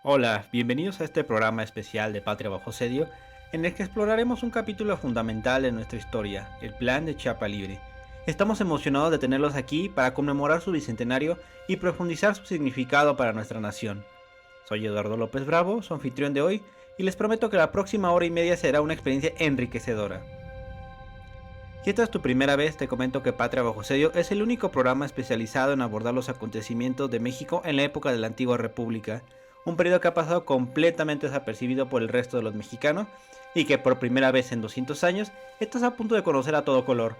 Hola, bienvenidos a este programa especial de Patria Bajo Asedio, en el que exploraremos un capítulo fundamental en nuestra historia, el Plan de Chiapa Libre. Estamos emocionados de tenerlos aquí para conmemorar su bicentenario y profundizar su significado para nuestra nación. Soy Eduardo López Bravo, su anfitrión de hoy, y les prometo que la próxima hora y media será una experiencia enriquecedora. Si esta es tu primera vez, te comento que Patria Bajo Asedio es el único programa especializado en abordar los acontecimientos de México en la época de la Antigua República, un periodo que ha pasado completamente desapercibido por el resto de los mexicanos y que por primera vez en 200 años estás a punto de conocer a todo color.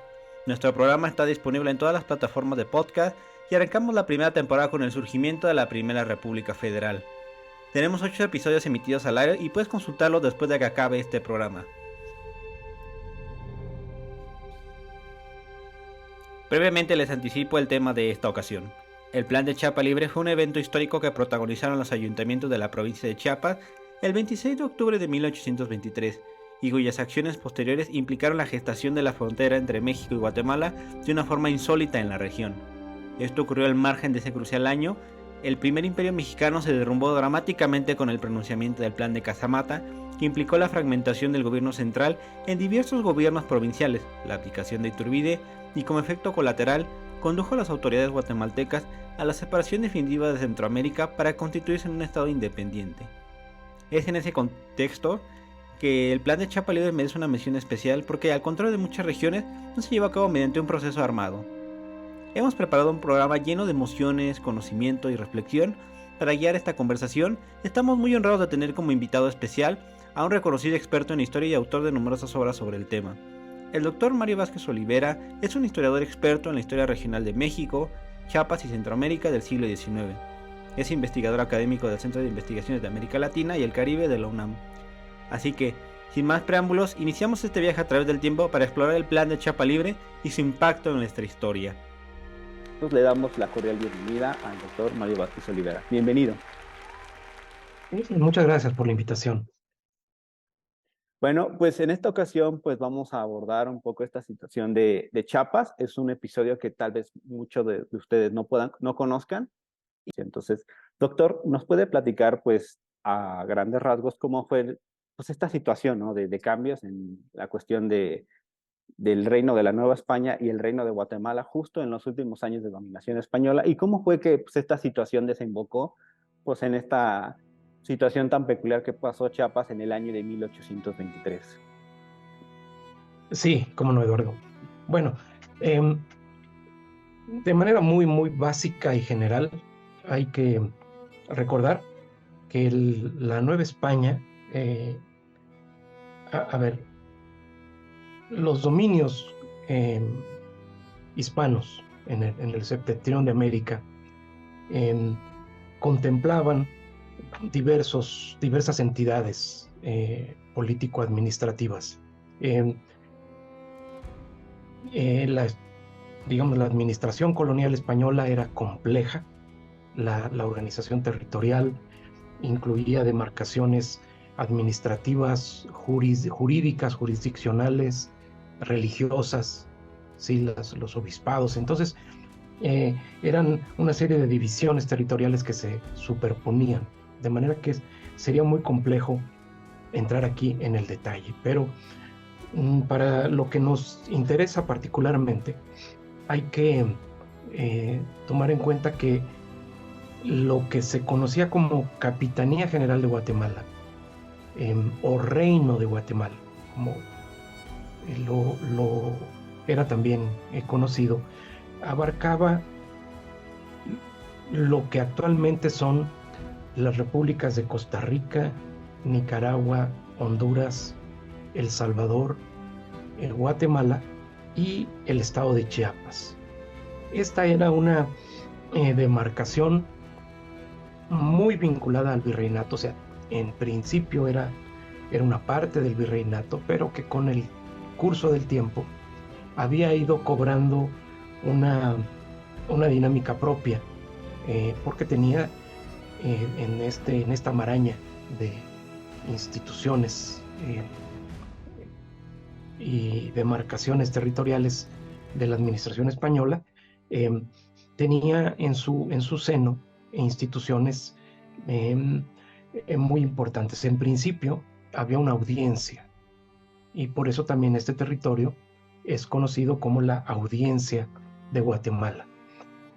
Nuestro programa está disponible en todas las plataformas de podcast y arrancamos la primera temporada con el surgimiento de la Primera República Federal. Tenemos 8 episodios emitidos al aire y puedes consultarlos después de que acabe este programa. Brevemente les anticipo el tema de esta ocasión. El Plan de Chiapa Libre fue un evento histórico que protagonizaron los ayuntamientos de la provincia de Chiapas el 26 de octubre de 1823 y cuyas acciones posteriores implicaron la gestación de la frontera entre México y Guatemala de una forma insólita en la región. Esto ocurrió al margen de ese crucial año. El primer imperio mexicano se derrumbó dramáticamente con el pronunciamiento del Plan de Casamata, que implicó la fragmentación del gobierno central en diversos gobiernos provinciales, la aplicación de Iturbide y como efecto colateral condujo a las autoridades guatemaltecas a la separación definitiva de Centroamérica para constituirse en un estado independiente. Es en ese contexto que el Plan de Chiapa Libre merece una mención especial porque, al contrario de muchas regiones, no se llevó a cabo mediante un proceso armado. Hemos preparado un programa lleno de emociones, conocimiento y reflexión. Para guiar esta conversación, estamos muy honrados de tener como invitado especial a un reconocido experto en historia y autor de numerosas obras sobre el tema. El doctor Mario Vázquez Olivera es un historiador experto en la historia regional de México, Chiapas y Centroamérica del siglo XIX. Es investigador académico del Centro de Investigaciones de América Latina y el Caribe de la UNAM. Así que, sin más preámbulos, iniciamos este viaje a través del tiempo para explorar el Plan de Chiapa Libre y su impacto en nuestra historia. Le damos la cordial bienvenida al doctor Mario Vázquez Olivera. Bienvenido. Muchas gracias por la invitación. Bueno, pues en esta ocasión pues vamos a abordar un poco esta situación de Chiapas. Es un episodio que tal vez muchos de ustedes no conozcan. Entonces, doctor, ¿nos puede platicar pues a grandes rasgos cómo fue pues esta situación, ¿no? de cambios en la cuestión del reino de la Nueva España y el reino de Guatemala justo en los últimos años de dominación española, y cómo fue que pues, esta situación desembocó pues en esta situación tan peculiar que pasó Chiapas en el año de 1823? Sí, cómo no, Eduardo. Bueno, de manera muy básica y general, hay que recordar que la Nueva España, los dominios hispanos en el septentrión de América contemplaban diversas entidades político-administrativas. La administración colonial española era compleja. La organización territorial incluía demarcaciones administrativas, jurídicas, jurisdiccionales, religiosas, ¿sí? Los obispados. Entonces, eran una serie de divisiones territoriales que se superponían, de manera que sería muy complejo entrar aquí en el detalle, pero para lo que nos interesa particularmente, hay que tomar en cuenta que lo que se conocía como Capitanía General de Guatemala o Reino de Guatemala, como lo era también conocido, abarcaba lo que actualmente son las repúblicas de Costa Rica, Nicaragua, Honduras, El Salvador, Guatemala y el estado de Chiapas. Esta era una demarcación muy vinculada al virreinato, o sea, en principio era una parte del virreinato, pero que con el curso del tiempo había ido cobrando una dinámica propia, porque tenía en esta maraña de instituciones y demarcaciones territoriales de la administración española, tenía en su seno instituciones muy importantes. En principio había una audiencia y por eso también este territorio es conocido como la Audiencia de Guatemala.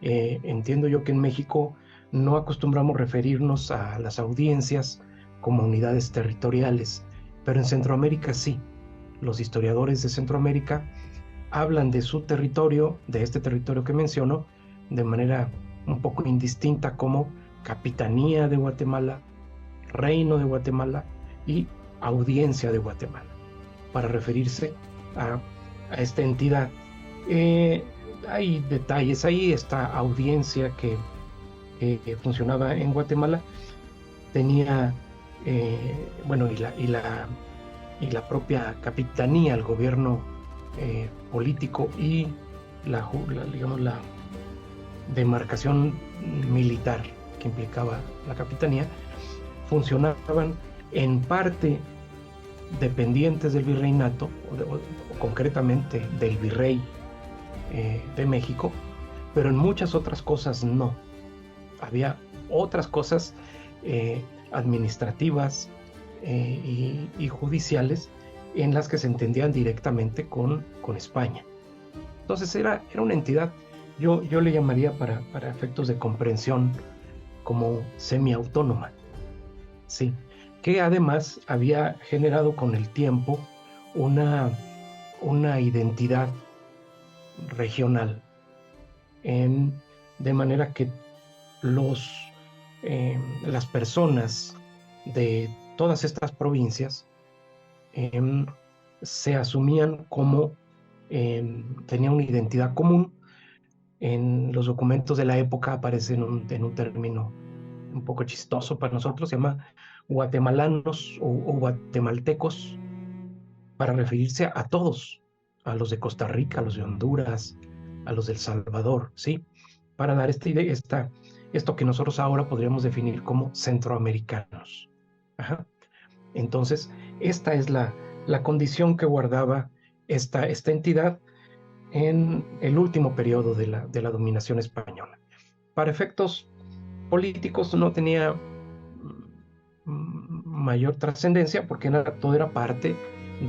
Entiendo yo que en México no acostumbramos referirnos a las audiencias como unidades territoriales, pero en Centroamérica sí. Los historiadores de Centroamérica hablan de su territorio, de este territorio que menciono, de manera un poco indistinta como Capitanía de Guatemala, Reino de Guatemala y Audiencia de Guatemala, para referirse a esta entidad. Eh, Hay detalles ahí, esta audiencia que funcionaba en Guatemala tenía, bueno, y la propia capitanía, el gobierno político y digamos, la demarcación militar que implicaba la capitanía, funcionaban en parte dependientes del virreinato, o concretamente del virrey de México, pero en muchas otras cosas no. Había otras cosas administrativas y judiciales en las que se entendían directamente con España. Entonces era una entidad, yo le llamaría para efectos de comprensión como semiautónoma, sí, que además había generado con el tiempo una identidad regional, de manera que las personas de todas estas provincias se asumían como tenían una identidad común. En los documentos de la época aparece en un término un poco chistoso para nosotros, se llama guatemalanos o guatemaltecos, para referirse a todos, a los de Costa Rica, a los de Honduras, a los del Salvador, ¿sí? Para dar esto que nosotros ahora podríamos definir como centroamericanos. Ajá. Entonces, esta es la condición que guardaba esta entidad en el último periodo de la dominación española. Para efectos políticos no tenía mayor trascendencia porque todo era parte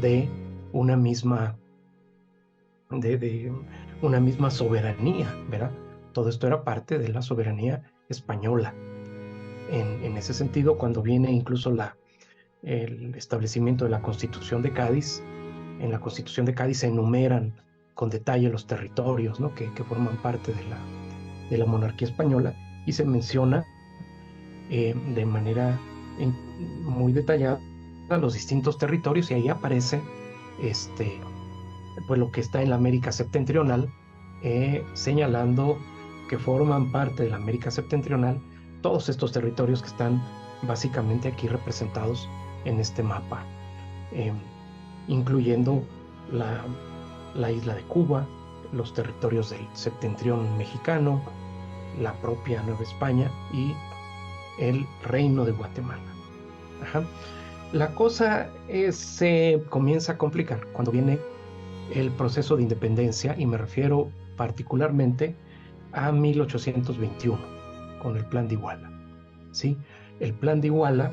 de una misma una misma soberanía, ¿verdad? Todo esto era parte de la soberanía española. En ese sentido, cuando viene incluso el establecimiento de la Constitución de Cádiz, en la Constitución de Cádiz se enumeran con detalle los territorios, ¿no? que forman parte de la monarquía española, y se menciona de manera muy detallada los distintos territorios, y ahí aparece pues lo que está en la América septentrional, señalando que forman parte de la América septentrional todos estos territorios que están básicamente aquí representados en este mapa, incluyendo la isla de Cuba, los territorios del septentrión mexicano, la propia Nueva España y el Reino de Guatemala. Ajá. La cosa se comienza a complicar cuando viene el proceso de independencia, y me refiero particularmente a 1821 con el Plan de Iguala. ¿Sí? El Plan de Iguala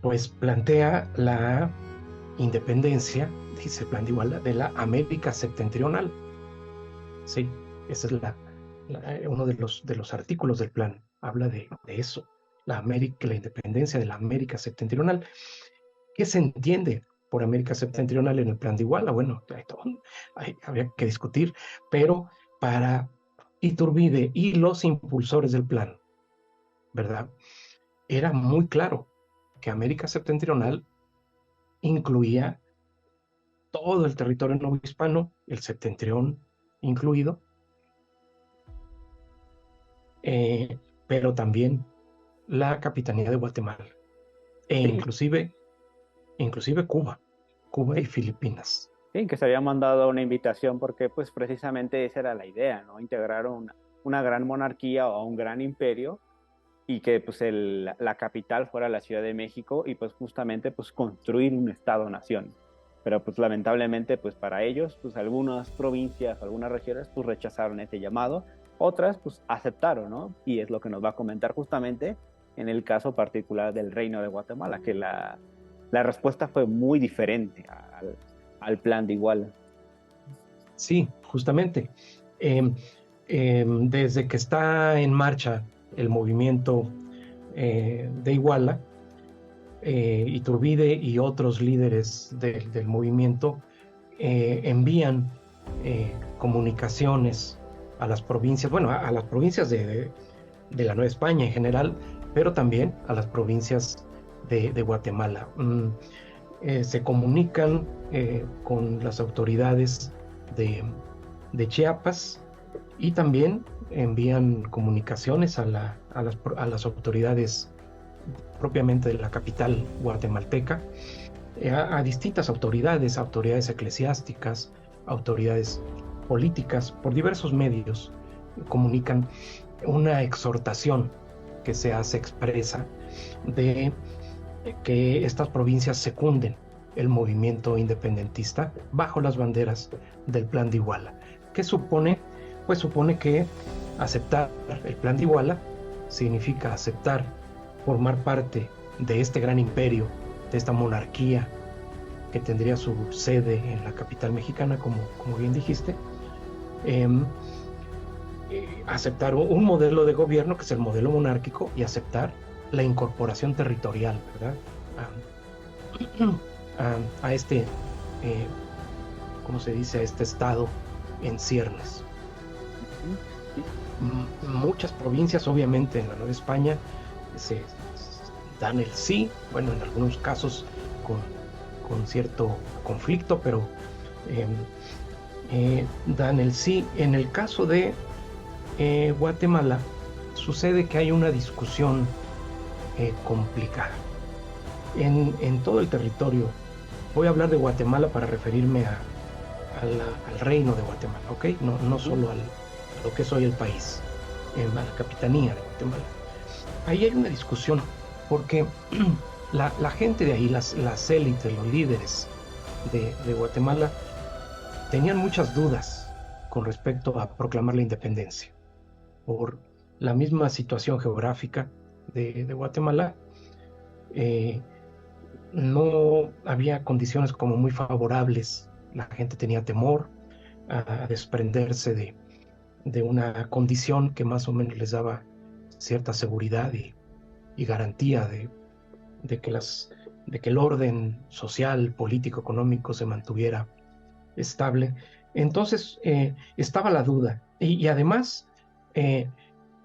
pues plantea la independencia, dice el Plan de Iguala, de la América septentrional. Sí, ese es uno de los artículos del plan, habla de eso, la independencia de la América septentrional. ¿Qué se entiende por América septentrional en el Plan de Iguala? Bueno, habría que discutir, pero para Iturbide y los impulsores del plan, ¿verdad? Era muy claro que América septentrional incluía todo el territorio novohispano, el septentrión incluido, pero también la Capitanía de Guatemala, e Sí. inclusive Cuba y Filipinas. Sí, que se había mandado una invitación porque pues precisamente esa era la idea, ¿no? Integrar una gran monarquía o un gran imperio y que pues la capital fuera la Ciudad de México y pues justamente pues construir un estado-nación. Pero pues lamentablemente pues para ellos pues algunas provincias, algunas regiones pues rechazaron ese llamado Otras pues aceptaron, ¿no? Y es lo que nos va a comentar justamente en el caso particular del Reino de Guatemala, que la respuesta fue muy diferente al plan de Iguala. Sí, justamente. Desde que está en marcha el movimiento de Iguala, Iturbide y otros líderes del movimiento envían comunicaciones a las provincias, bueno, a las provincias de la Nueva España en general, pero también a las provincias de Guatemala. Se comunican con las autoridades de Chiapas y también envían comunicaciones a las autoridades propiamente de la capital guatemalteca, a distintas autoridades eclesiásticas, autoridades políticas, por diversos medios comunican una exhortación que se hace expresa de que estas provincias secunden el movimiento independentista bajo las banderas del Plan de Iguala. ¿Qué supone? Pues supone que aceptar el Plan de Iguala significa aceptar formar parte de este gran imperio, de esta monarquía que tendría su sede en la capital mexicana, como bien dijiste, aceptar un modelo de gobierno que es el modelo monárquico y aceptar la incorporación territorial, ¿verdad? A este, ¿cómo se dice? A este estado en ciernes. Muchas provincias, obviamente, en la Nueva España se dan el sí, bueno, en algunos casos con cierto conflicto, pero dan el sí. En el caso de Guatemala, sucede que hay una discusión complicada. En todo el territorio, voy a hablar de Guatemala para referirme al reino de Guatemala, ¿ok? No solo a lo que es hoy el país, a la capitanía de Guatemala. Ahí hay una discusión, porque la gente de ahí, las élites, los líderes de Guatemala, tenían muchas dudas con respecto a proclamar la independencia. Por la misma situación geográfica de Guatemala, no había condiciones como muy favorables. La gente tenía temor a desprenderse de una condición que más o menos les daba cierta seguridad y garantía de que el orden social, político, económico se mantuviera estable. Entonces estaba la duda y además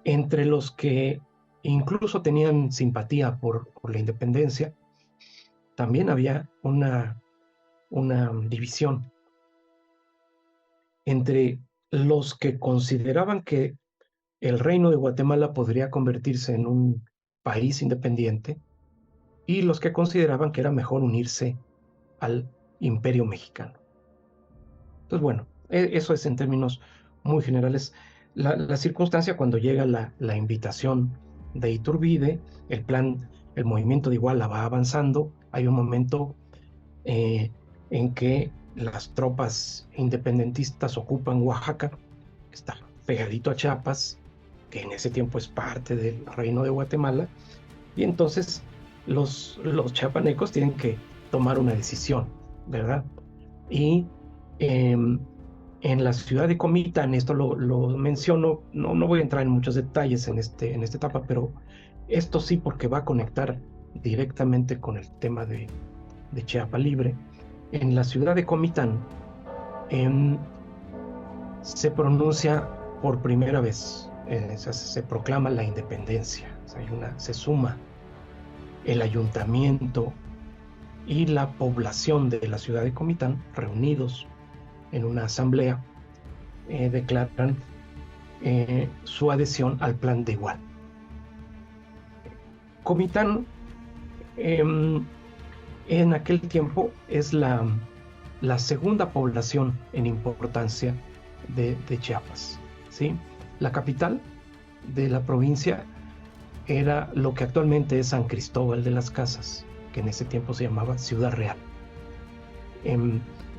entre los que incluso tenían simpatía por la independencia, también había una división entre los que consideraban que el reino de Guatemala podría convertirse en un país independiente y los que consideraban que era mejor unirse al imperio mexicano. Entonces, bueno, eso es en términos muy generales. La circunstancia cuando llega la invitación de Iturbide, el movimiento de Iguala va avanzando, hay un momento en que las tropas independentistas ocupan Oaxaca, que está pegadito a Chiapas, que en ese tiempo es parte del reino de Guatemala, y entonces los chiapanecos tienen que tomar una decisión, ¿verdad? Y en la ciudad de Comitán, esto lo menciono, no voy a entrar en muchos detalles en esta etapa, pero esto sí porque va a conectar directamente con el tema de Chiapa Libre. En la ciudad de Comitán se pronuncia por primera vez, se proclama la independencia, se suma el ayuntamiento y la población de la ciudad de Comitán, reunidos en una asamblea, declaran su adhesión al Plan de Iguala. Comitán en aquel tiempo es la segunda población en importancia de Chiapas, ¿sí? La capital de la provincia era lo que actualmente es San Cristóbal de las Casas, que en ese tiempo se llamaba Ciudad Real.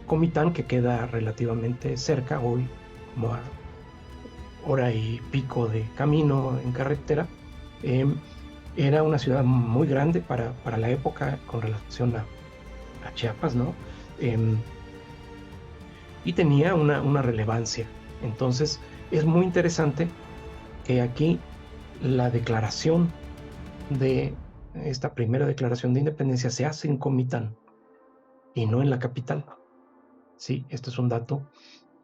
Comitán, que queda relativamente cerca hoy, como a hora y pico de camino en carretera. Era una ciudad muy grande para la época con relación a Chiapas, ¿no? Y tenía una relevancia. Entonces, es muy interesante que aquí la declaración de esta primera declaración de independencia se hace en Comitán y no en la capital. Sí, este es un dato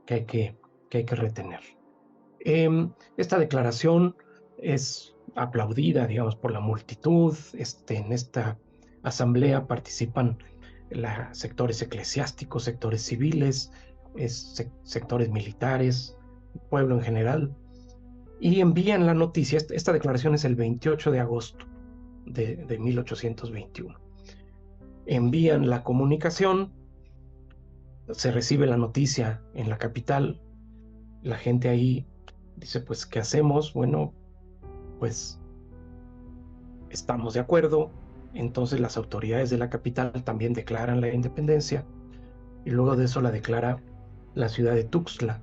que hay que retener. Esta declaración es aplaudida, digamos, por la multitud. En esta asamblea participan sectores eclesiásticos, sectores civiles, sectores militares, pueblo en general, y envían la noticia. Esta declaración es el 28 de agosto de 1821. Envían la comunicación, se recibe la noticia en la capital, la gente ahí dice, pues, ¿qué hacemos? Bueno, pues estamos de acuerdo. Entonces las autoridades de la capital también declaran la independencia, y luego de eso la declara la ciudad de Tuxtla,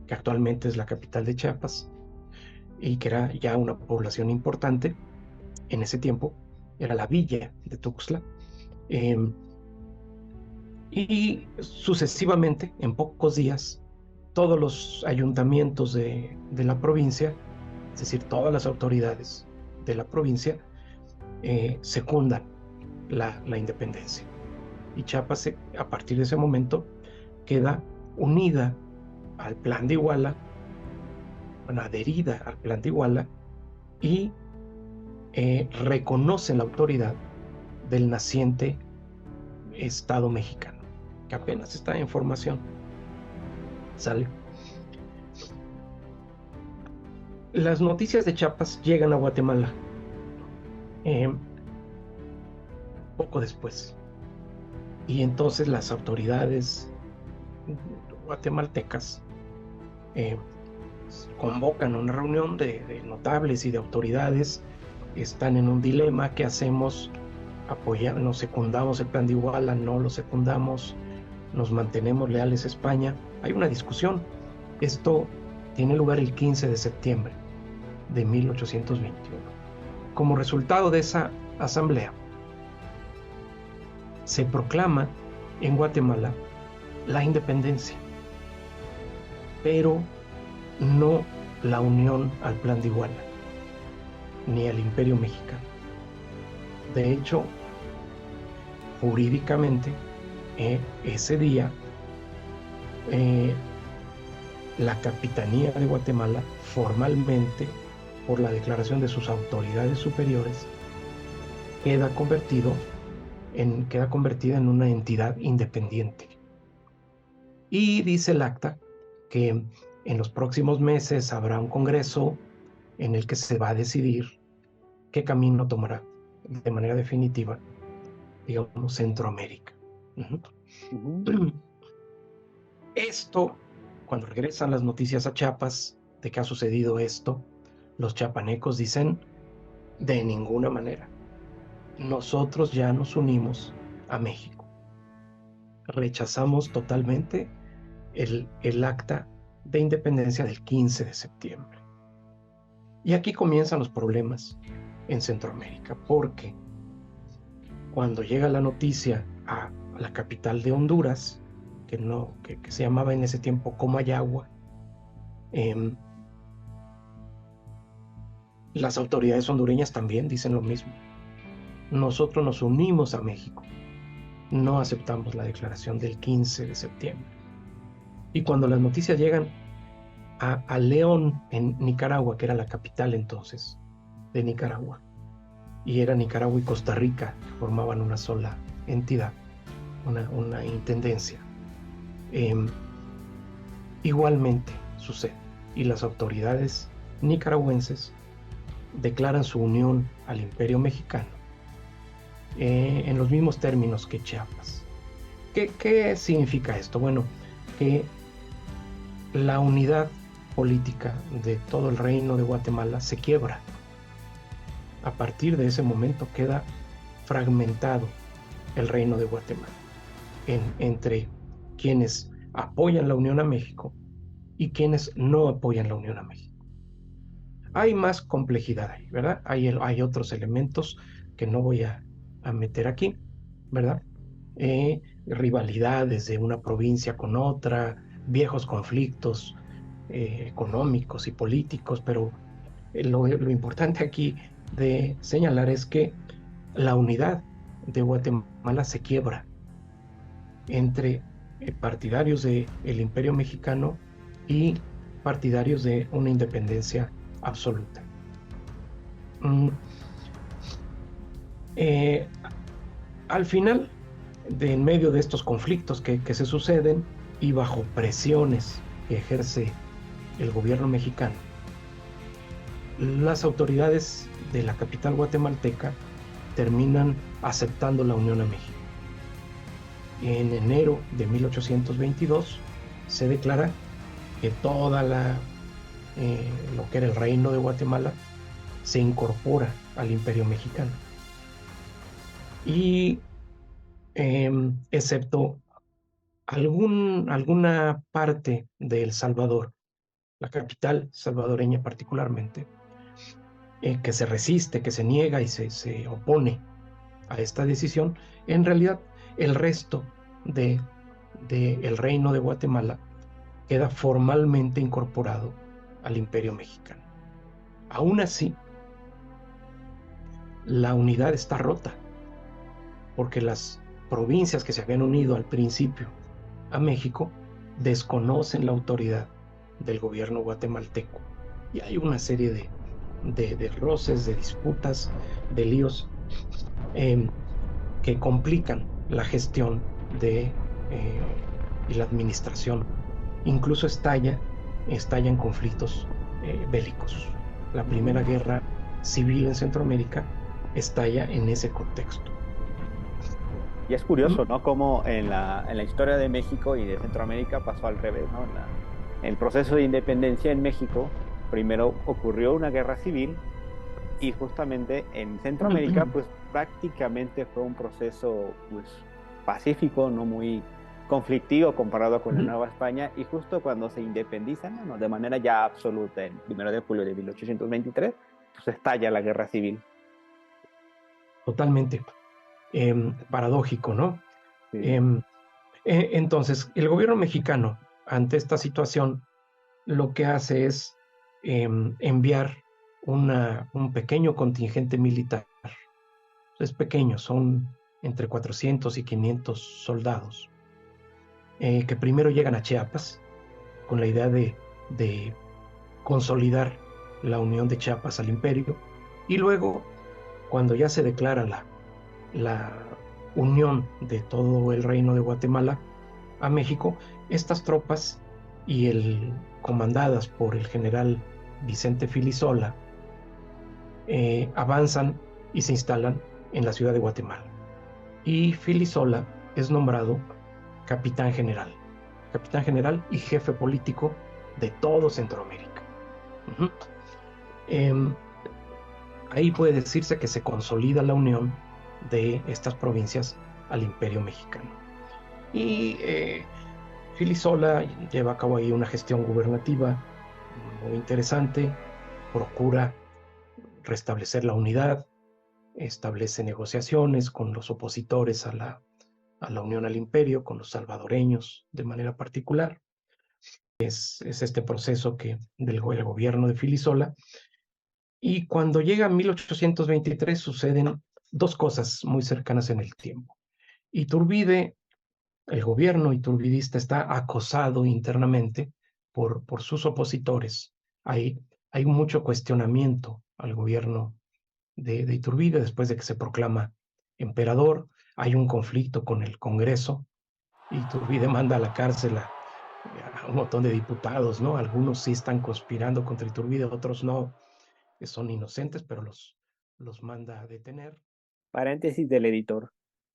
que actualmente es la capital de Chiapas, y que era ya una población importante. En ese tiempo era la villa de Tuxtla. Y sucesivamente, en pocos días, todos los ayuntamientos de la provincia, es decir, todas las autoridades de la provincia, secundan la independencia. Y Chiapas, a partir de ese momento, queda unida al Plan de Iguala, bueno, adherida al Plan de Iguala, y reconoce la autoridad del naciente Estado mexicano, que apenas está en formación. ¿Sale? Las noticias de Chiapas llegan a Guatemala poco después, y entonces las autoridades guatemaltecas convocan una reunión de notables y de autoridades. Están en un dilema: ¿qué hacemos? ¿Nos secundamos el Plan de Iguala? ¿No lo secundamos? ¿Nos mantenemos leales a España? Hay una discusión. Esto tiene lugar el 15 de septiembre de 1821. Como resultado de esa asamblea, se proclama en Guatemala la independencia, pero no la unión al Plan de Iguala ni al Imperio Mexicano. De hecho, jurídicamente, ese día, la Capitanía de Guatemala, formalmente, por la declaración de sus autoridades superiores, queda convertida en una entidad independiente. Y dice el acta que en los próximos meses habrá un congreso en el que se va a decidir qué camino tomará de manera definitiva, digamos, Centroamérica. Esto, cuando regresan las noticias a Chiapas de que ha sucedido esto, los chiapanecos dicen: de ninguna manera, nosotros ya nos unimos a México. Rechazamos totalmente el acta de independencia del 15 de septiembre. Y aquí comienzan los problemas en Centroamérica, porque cuando llega la noticia a la capital de Honduras, que se llamaba en ese tiempo Comayagua, las autoridades hondureñas también dicen lo mismo: nosotros nos unimos a México, no aceptamos la declaración del 15 de septiembre. Y cuando las noticias llegan a León, en Nicaragua, que era la capital entonces de Nicaragua, y era Nicaragua y Costa Rica, que formaban una sola entidad, una intendencia, igualmente sucede, y las autoridades nicaragüenses declaran su unión al Imperio Mexicano en los mismos términos que Chiapas. ¿Qué significa esto? Bueno, que la unidad política de todo el reino de Guatemala se quiebra. A partir de ese momento queda fragmentado el reino de Guatemala entre quienes apoyan la unión a México y quienes no apoyan la unión a México. Hay más complejidad ahí, ¿verdad? Hay otros elementos que no voy a meter aquí, ¿verdad? Rivalidades de una provincia con otra, viejos conflictos económicos y políticos, pero lo importante aquí de señalar es que la unidad de Guatemala se quiebra entre partidarios del Imperio Mexicano y partidarios de una independencia absoluta. Al final, en medio de estos conflictos que se suceden y bajo presiones que ejerce el gobierno mexicano, las autoridades de la capital guatemalteca terminan aceptando la unión a México. En enero de 1822 se declara que toda lo que era el reino de Guatemala se incorpora al imperio mexicano. Y excepto alguna parte de El Salvador, la capital salvadoreña particularmente, que se resiste, que se niega y se opone a esta decisión, en realidad el resto del reino de Guatemala queda formalmente incorporado al imperio mexicano. Aún así, la unidad está rota, porque las provincias que se habían unido al principio a México desconocen la autoridad del gobierno guatemalteco. Y hay una serie de roces, de disputas, de líos que complican la gestión y la administración. Incluso estallan conflictos bélicos. La primera guerra civil en Centroamérica estalla en ese contexto. Y es curioso, ¿no? Cómo en la historia de México y de Centroamérica pasó al revés, ¿no? En el proceso de independencia en México, primero ocurrió una guerra civil y justamente en Centroamérica, pues prácticamente fue un proceso, pues, pacífico, no muy conflictivo comparado con la Nueva España, y justo cuando se independizan, ¿no? De manera ya absoluta, el 1 de julio de 1823, pues estalla la guerra civil. Totalmente. Paradójico, ¿no? Sí. Entonces, el gobierno mexicano, ante esta situación, lo que hace es enviar un pequeño contingente militar. Es pequeño, son entre 400 y 500 soldados, que primero llegan a Chiapas con la idea de consolidar la unión de Chiapas al imperio, y luego, cuando ya se declara la unión de todo el reino de Guatemala a México, estas tropas comandadas por el general Vicente Filisola avanzan y se instalan en la ciudad de Guatemala. Y Filisola es nombrado capitán general y jefe político de todo Centroamérica. Ahí puede decirse que se consolida la unión de estas provincias al imperio mexicano. Y Filisola lleva a cabo ahí una gestión gubernativa muy interesante, procura restablecer la unidad, establece negociaciones con los opositores a la unión al imperio, con los salvadoreños de manera particular. Es este proceso del gobierno de Filisola. Y cuando llega 1823 suceden dos cosas muy cercanas en el tiempo. Iturbide, el gobierno iturbidista, está acosado internamente por sus opositores. Hay mucho cuestionamiento al gobierno de Iturbide después de que se proclama emperador. Hay un conflicto con el Congreso. Iturbide manda a la cárcel a un montón de diputados, ¿no? Algunos sí están conspirando contra Iturbide, otros no, que son inocentes, pero los manda a detener. Paréntesis del editor.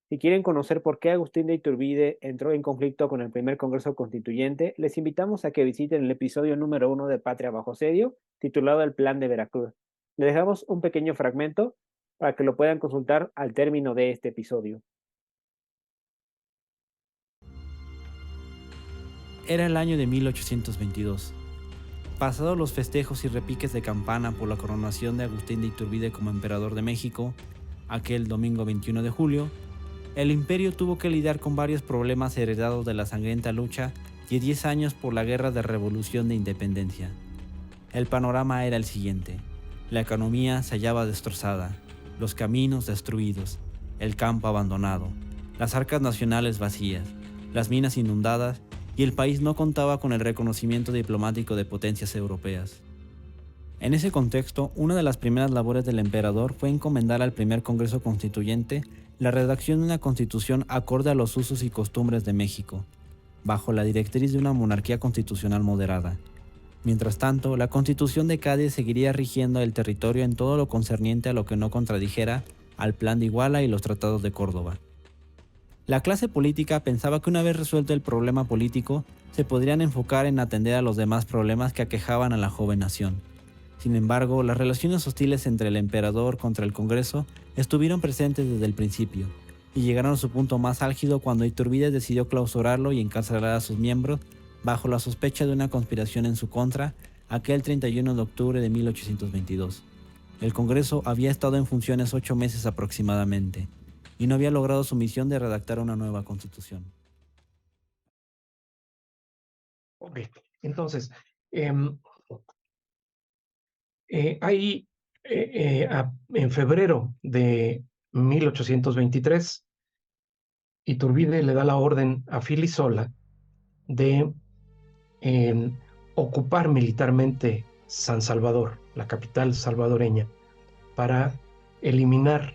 Si quieren conocer por qué Agustín de Iturbide entró en conflicto con el primer Congreso Constituyente, les invitamos a que visiten el episodio número 1 de Patria bajo asedio, titulado El Plan de Veracruz. Les dejamos un pequeño fragmento para que lo puedan consultar al término de este episodio. Era el año de 1822. Pasados los festejos y repiques de campana por la coronación de Agustín de Iturbide como emperador de México, aquel domingo 21 de julio, el imperio tuvo que lidiar con varios problemas heredados de la sangrienta lucha y 10 años por la guerra de revolución de independencia. El panorama era el siguiente: la economía se hallaba destrozada, los caminos destruidos, el campo abandonado, las arcas nacionales vacías, las minas inundadas y el país no contaba con el reconocimiento diplomático de potencias europeas. En ese contexto, una de las primeras labores del emperador fue encomendar al primer Congreso Constituyente la redacción de una constitución acorde a los usos y costumbres de México, bajo la directriz de una monarquía constitucional moderada. Mientras tanto, la Constitución de Cádiz seguiría rigiendo el territorio en todo lo concerniente a lo que no contradijera al Plan de Iguala y los Tratados de Córdoba. La clase política pensaba que una vez resuelto el problema político, se podrían enfocar en atender a los demás problemas que aquejaban a la joven nación. Sin embargo, las relaciones hostiles entre el emperador contra el Congreso estuvieron presentes desde el principio, y llegaron a su punto más álgido cuando Iturbide decidió clausurarlo y encarcelar a sus miembros bajo la sospecha de una conspiración en su contra aquel 31 de octubre de 1822. El Congreso había estado en funciones 8 meses aproximadamente, y no había logrado su misión de redactar una nueva constitución. Ok, entonces, ahí en febrero de 1823, Iturbide le da la orden a Filisola de ocupar militarmente San Salvador, la capital salvadoreña, para eliminar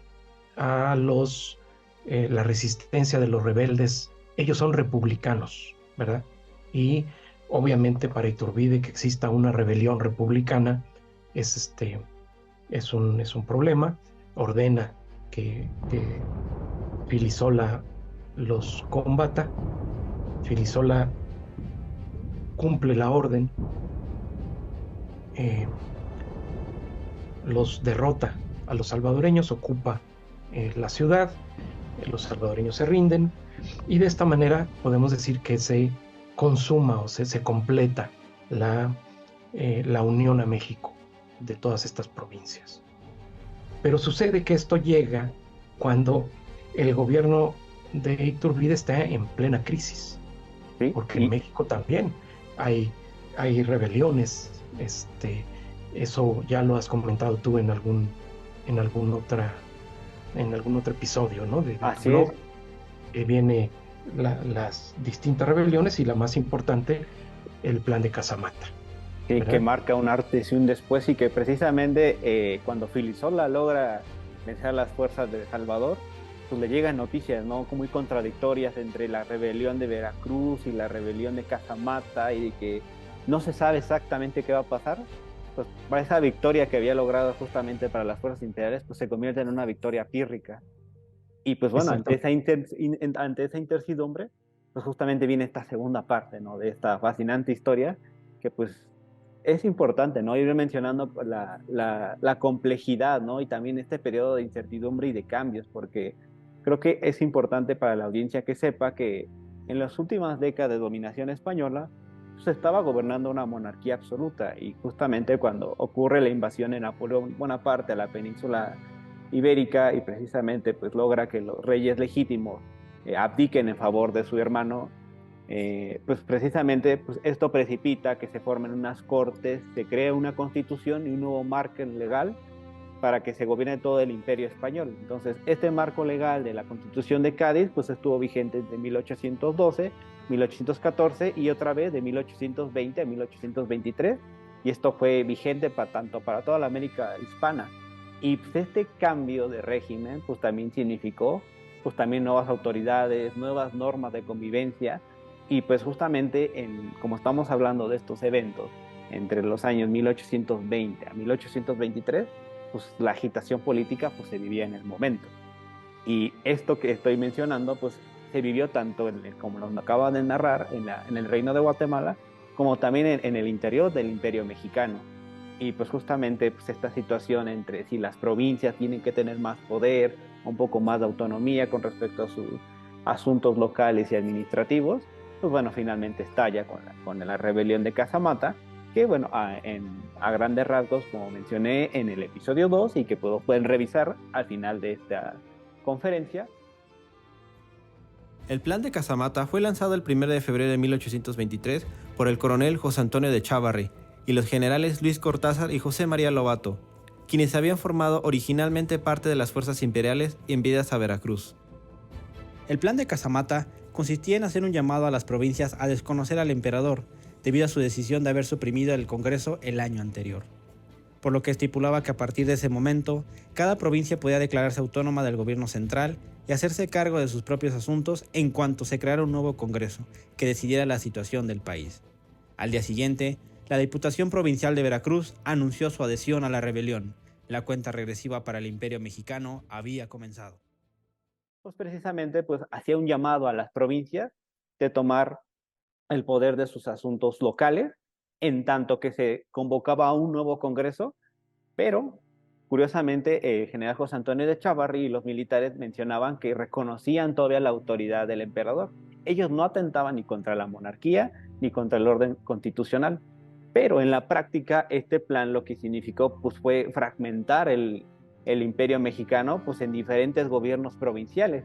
a la resistencia de los rebeldes. Ellos son republicanos, ¿verdad? Y obviamente para Iturbide que exista una rebelión republicana es un problema. Ordena que Filisola los combata. Filisola cumple la orden, los derrota a los salvadoreños, ocupa la ciudad, los salvadoreños se rinden, y de esta manera podemos decir que se consuma o se completa la unión a México de todas estas provincias. Pero sucede que esto llega cuando el gobierno de Iturbide está en plena crisis, ¿sí? Porque en México también hay rebeliones. Eso ya lo has comentado tú en algún otro episodio, ¿no? Así es. Viene las distintas rebeliones, y la más importante, el plan de Casamata. Sí, que marca un antes y un después, y que precisamente cuando Filisola logra vencer a las fuerzas de Salvador, pues le llegan noticias, ¿no?, muy contradictorias entre la rebelión de Veracruz y la rebelión de Casamata, y de que no se sabe exactamente qué va a pasar. Pues para esa victoria que había logrado justamente para las fuerzas imperiales, pues se convierte en una victoria pírrica. Y pues bueno, ante esa incertidumbre, pues justamente viene esta segunda parte, ¿no?, de esta fascinante historia, que pues es importante, ¿no?, ir mencionando la complejidad, ¿no?, y también este periodo de incertidumbre y de cambios, porque creo que es importante para la audiencia que sepa que en las últimas décadas de dominación española se estaba gobernando una monarquía absoluta, y justamente cuando ocurre la invasión de Napoleón Bonaparte a la península ibérica, y precisamente pues logra que los reyes legítimos abdiquen en favor de su hermano, pues precisamente pues esto precipita que se formen unas cortes, se crea una constitución y un nuevo marco legal para que se gobierne todo el imperio español. Entonces, este marco legal de la Constitución de Cádiz pues estuvo vigente de 1812, 1814 y otra vez de 1820 a 1823, y esto fue vigente tanto para toda la América hispana. Y pues este cambio de régimen pues también significó pues también nuevas autoridades, nuevas normas de convivencia, y pues justamente como estamos hablando de estos eventos entre los años 1820 a 1823, pues la agitación política pues se vivía en el momento. Y esto que estoy mencionando pues se vivió tanto como nos acaba de narrar en el Reino de Guatemala, como también en el interior del Imperio Mexicano. Y pues justamente pues esta situación entre si las provincias tienen que tener más poder, un poco más de autonomía con respecto a sus asuntos locales y administrativos, pues bueno, finalmente estalla con la rebelión de Casamata, que bueno, a grandes rasgos, como mencioné en el episodio 2 y que pueden revisar al final de esta conferencia. El plan de Casamata fue lanzado el 1 de febrero de 1823 por el coronel José Antonio de Chávarri y los generales Luis Cortázar y José María Lobato, quienes habían formado originalmente parte de las fuerzas imperiales enviadas a Veracruz. El plan de Casamata consistía en hacer un llamado a las provincias a desconocer al emperador, debido a su decisión de haber suprimido el Congreso el año anterior, por lo que estipulaba que a partir de ese momento, cada provincia podía declararse autónoma del gobierno central y hacerse cargo de sus propios asuntos en cuanto se creara un nuevo Congreso que decidiera la situación del país. Al día siguiente, la Diputación Provincial de Veracruz anunció su adhesión a la rebelión. La cuenta regresiva para el Imperio Mexicano había comenzado. Pues precisamente pues hacía un llamado a las provincias de tomar el poder de sus asuntos locales, en tanto que se convocaba a un nuevo Congreso, pero curiosamente el general José Antonio de Chávarri y los militares mencionaban que reconocían todavía la autoridad del emperador. Ellos no atentaban ni contra la monarquía ni contra el orden constitucional, pero en la práctica este plan lo que significó pues, fue fragmentar el imperio mexicano pues, en diferentes gobiernos provinciales.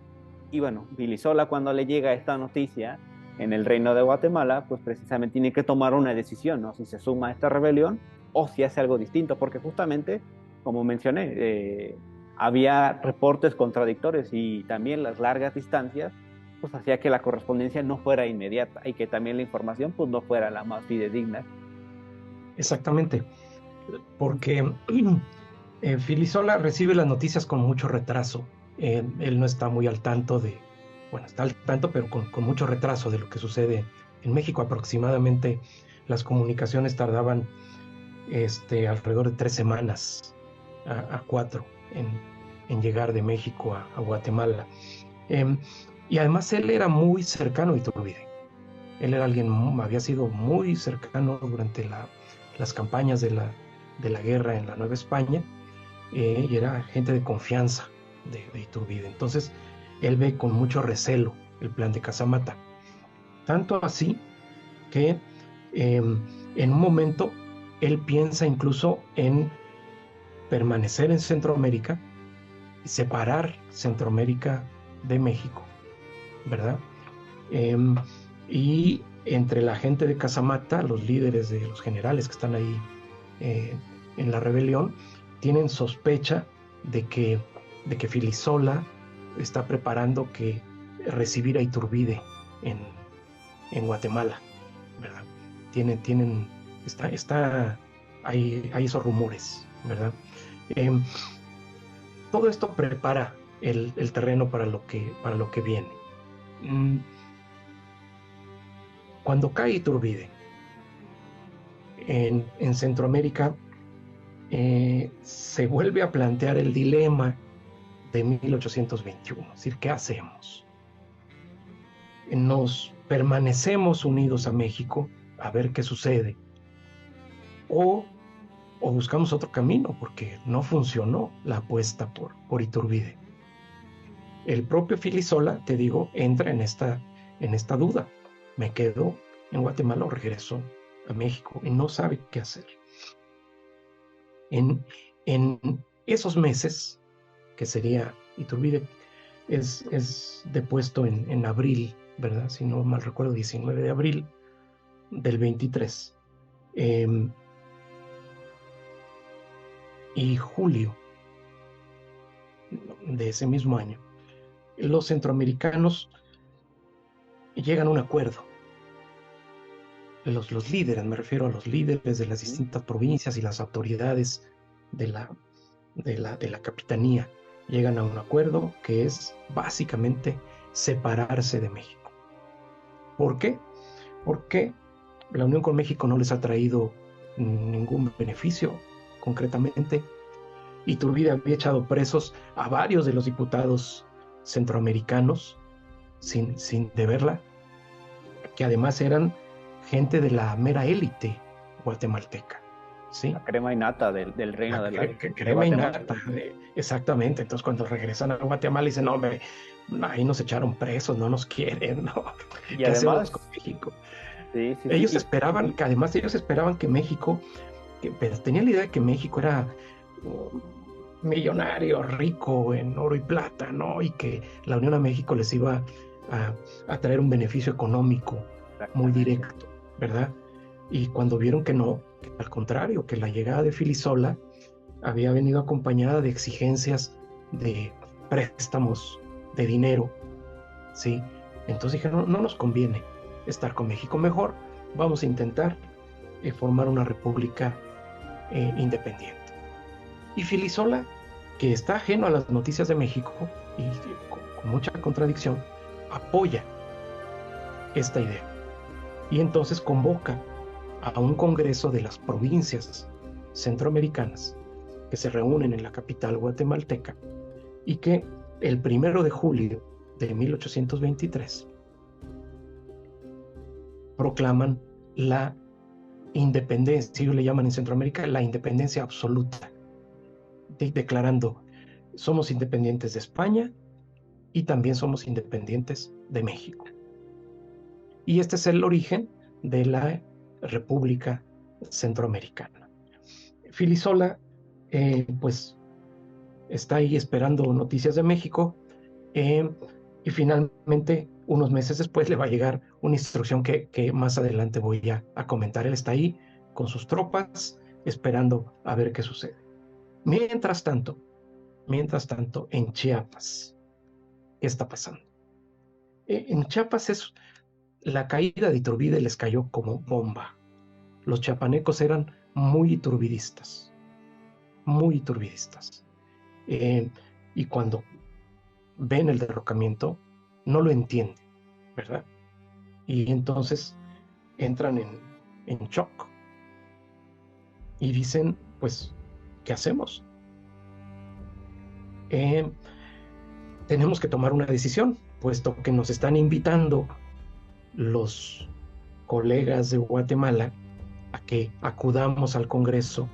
Y bueno, Vilisola, cuando le llega esta noticia en el reino de Guatemala, pues precisamente tiene que tomar una decisión, ¿no? Si se suma a esta rebelión o si hace algo distinto, porque justamente, como mencioné, había reportes contradictorios y también las largas distancias pues hacía que la correspondencia no fuera inmediata y que también la información pues no fuera la más fidedigna. Exactamente, porque Filisola recibe las noticias con mucho retraso. Él no está muy al tanto bueno, está al tanto, pero con mucho retraso de lo que sucede en México. Aproximadamente las comunicaciones tardaban alrededor de 3 semanas a 4 en llegar de México a Guatemala. Y además él era muy cercano a Iturbide. Él era había sido muy cercano durante las campañas de la guerra en la Nueva España, y era gente de confianza de Iturbide. Entonces él ve con mucho recelo el plan de Casamata, tanto así que en un momento él piensa incluso en permanecer en Centroamérica y separar Centroamérica de México, ¿verdad? Y entre la gente de Casamata, los líderes de los generales que están ahí en la rebelión, tienen sospecha de que Filisola está preparando recibir a Iturbide en Guatemala, ¿verdad? Hay esos rumores, ¿verdad? Todo esto prepara el terreno para lo que viene. Cuando cae Iturbide en Centroamérica, se vuelve a plantear el dilema de 1821, es decir, ¿qué hacemos? ¿Nos permanecemos unidos a México a ver qué sucede? ¿O buscamos otro camino? Porque no funcionó la apuesta por Iturbide. El propio Filisola, te digo, entra en esta duda. ¿Me quedo en Guatemala o regreso a México? Y no sabe qué hacer. En esos meses, que sería Iturbide, es depuesto en abril, ¿verdad? Si no mal recuerdo, 19 de abril del 23. Y julio de ese mismo año, los centroamericanos llegan a un acuerdo. Los líderes, me refiero a los líderes de las distintas provincias y las autoridades de la capitanía, llegan a un acuerdo que es básicamente separarse de México. ¿Por qué? Porque la unión con México no les ha traído ningún beneficio, concretamente. Iturbide había echado presos a varios de los diputados centroamericanos sin deberla, que además eran gente de la mera élite guatemalteca. ¿sí? La crema innata del reino de Crema Guatemala. innata, exactamente. Entonces cuando regresan a Guatemala dicen, no, hombre, ahí nos echaron presos, no nos quieren, ¿no? Y ¿Qué hacemos además, con México? sí, sí, sí. Ellos esperaban, que además ellos esperaban que México, pero tenían la idea de que México era millonario, rico en oro y plata, ¿no? Y que la Unión a México les iba a traer un beneficio económico muy directo, ¿verdad? Y cuando vieron que no, que al contrario, que la llegada de Filisola había venido acompañada de exigencias de préstamos, de dinero, ¿sí? Entonces dijeron, no nos conviene estar con México, mejor vamos a intentar formar una república independiente. Y Filisola, que está ajeno a las noticias de México y con mucha contradicción, apoya esta idea. Y entonces convoca a un congreso de las provincias centroamericanas que se reúnen en la capital guatemalteca y que el 1 de julio de 1823 proclaman la independencia, ellos le llaman en Centroamérica la independencia absoluta, declarando somos independientes de España y también somos independientes de México. Y este es el origen de la República Centroamericana. Filisola, pues, está ahí esperando noticias de México y finalmente, unos meses después, le va a llegar una instrucción que más adelante voy a comentar. Él está ahí con sus tropas esperando a ver qué sucede. Mientras tanto, en Chiapas, ¿qué está pasando? En Chiapas la caída de Iturbide les cayó como bomba. Los chiapanecos eran muy iturbidistas, muy iturbidistas. Y cuando ven el derrocamiento, no lo entienden, ¿verdad? Y entonces entran en shock y dicen, pues, ¿qué hacemos? Tenemos que tomar una decisión, puesto que nos están invitando los colegas de Guatemala a que acudamos al Congreso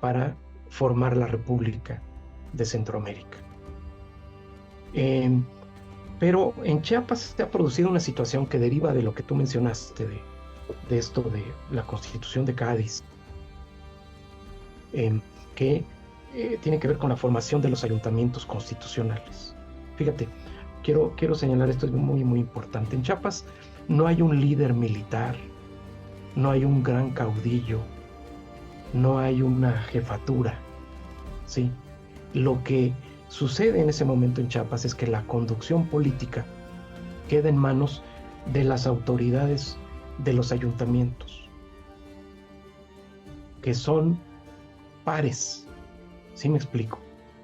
para formar la República de Centroamérica. Pero en Chiapas se ha producido una situación que deriva de lo que tú mencionaste, de esto de la Constitución de Cádiz, que tiene que ver con la formación de los ayuntamientos constitucionales. Fíjate, quiero señalar esto, es muy, muy importante. En Chiapas no hay un líder militar, no hay un gran caudillo, no hay una jefatura, ¿sí? Lo que sucede en ese momento en Chiapas es que la conducción política queda en manos de las autoridades de los ayuntamientos, que son pares, ¿sí me explico?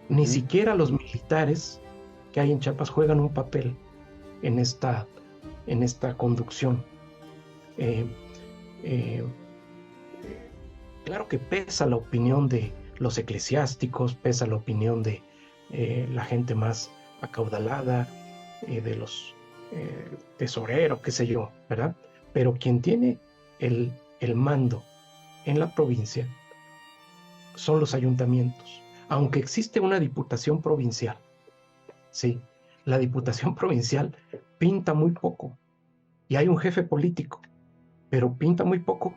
Ni siquiera los militares que hay en Chiapas juegan un papel en esta conducción. Claro que pesa la opinión de los eclesiásticos, pesa la opinión de la gente más acaudalada, de los tesoreros, qué sé yo, ¿verdad? Pero quien tiene el mando en la provincia son los ayuntamientos, aunque existe una diputación provincial. Sí, la diputación provincial pinta muy poco y hay un jefe político, pero pinta muy poco.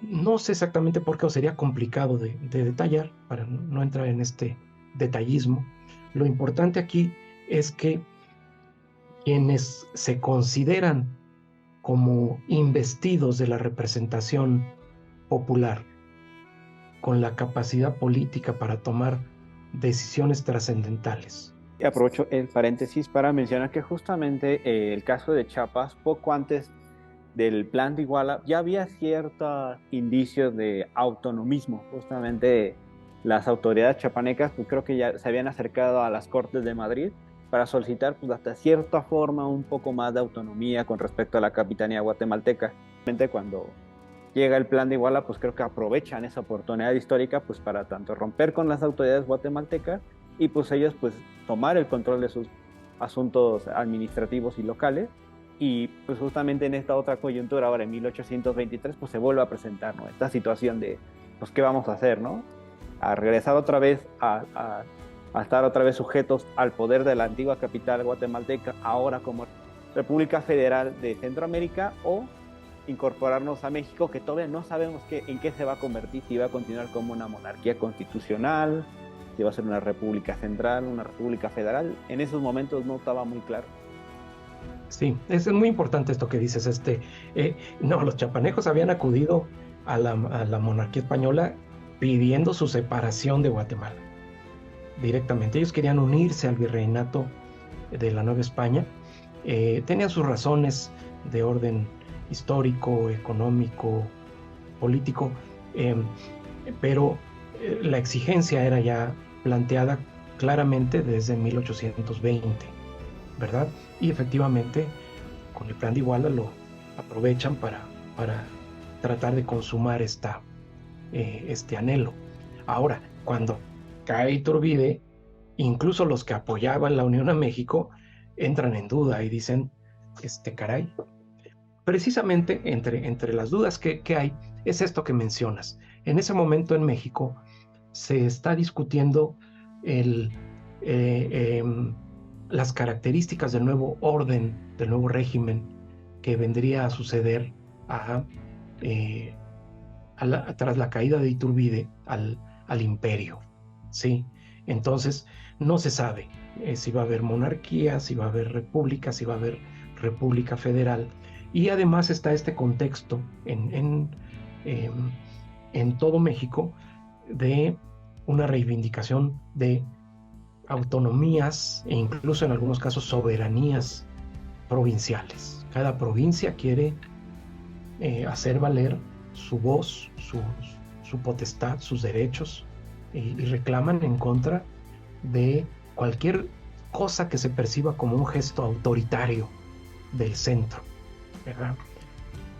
No sé exactamente por qué, o sería complicado de detallar para no entrar en este detallismo. Lo importante aquí es que quienes se consideran como investidos de la representación popular, con la capacidad política para tomar decisiones trascendentales. Aprovecho el paréntesis para mencionar que justamente el caso de Chiapas, poco antes del plan de Iguala, ya había ciertos indicios de autonomismo. Justamente las autoridades chiapanecas, pues creo que ya se habían acercado a las Cortes de Madrid para solicitar, pues hasta cierta forma, un poco más de autonomía con respecto a la capitanía guatemalteca. Cuando llega el plan de Iguala, pues creo que aprovechan esa oportunidad histórica pues para tanto romper con las autoridades guatemaltecas y pues ellos pues tomar el control de sus asuntos administrativos y locales Y pues justamente en esta otra coyuntura, ahora en 1823, pues se vuelve a presentar, ¿no? Esta situación de, pues, ¿qué vamos a hacer, no? A regresar otra vez a estar otra vez sujetos al poder de la antigua capital guatemalteca, ahora como República Federal de Centroamérica, o incorporarnos a México, que todavía no sabemos en qué se va a convertir, si va a continuar como una monarquía constitucional, si va a ser una república central, una república federal. En esos momentos no estaba muy claro. Sí, es muy importante esto que dices. No, los chapanejos habían acudido a la monarquía española pidiendo su separación de Guatemala directamente. Ellos querían unirse al virreinato de la Nueva España. Tenían sus razones de orden histórico, económico, político, pero la exigencia era ya planteada claramente desde 1820, ¿verdad? Y efectivamente, con el Plan de Iguala lo aprovechan para tratar de consumar este anhelo. Ahora, cuando cae Iturbide, incluso los que apoyaban la Unión a México entran en duda y dicen, caray, precisamente entre las dudas que hay es esto que mencionas. En ese momento en México se está discutiendo las características del nuevo orden, del nuevo régimen que vendría a suceder tras la caída de Iturbide al imperio, ¿sí? Entonces, no se sabe si va a haber monarquía, si va a haber república, si va a haber república federal. Y además está este contexto en todo México de una reivindicación de autonomías e incluso en algunos casos soberanías provinciales. Cada provincia quiere hacer valer su voz, su potestad, sus derechos, y reclaman en contra de cualquier cosa que se perciba como un gesto autoritario del centro, ¿verdad?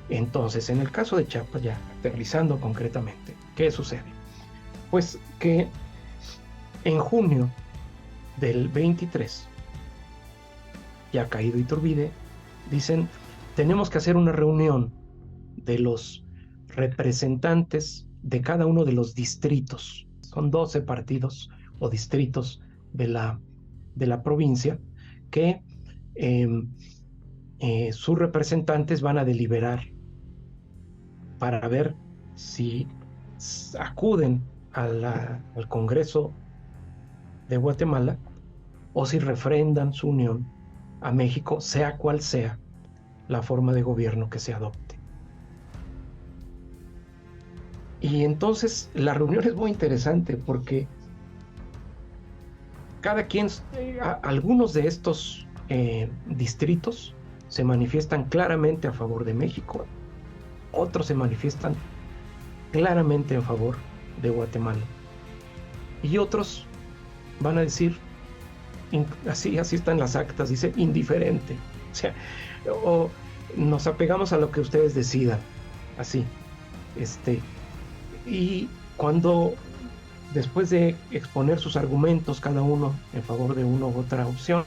Entonces, en el caso de Chiapas, ya aterrizando concretamente, ¿qué sucede? Pues que en junio del 23, ya caído Iturbide, dicen, tenemos que hacer una reunión de los representantes de cada uno de los distritos. Son 12 partidos o distritos de la provincia que sus representantes van a deliberar para ver si acuden al Congreso de Guatemala o si refrendan su unión a México, sea cual sea la forma de gobierno que se adopte. Y entonces la reunión es muy interesante porque cada quien, algunos de estos distritos se manifiestan claramente a favor de México, otros se manifiestan claramente en favor de Guatemala y otros van a decir, así están las actas, dice indiferente, o sea, o nos apegamos a lo que ustedes decidan, así, y cuando después de exponer sus argumentos cada uno en favor de una u otra opción,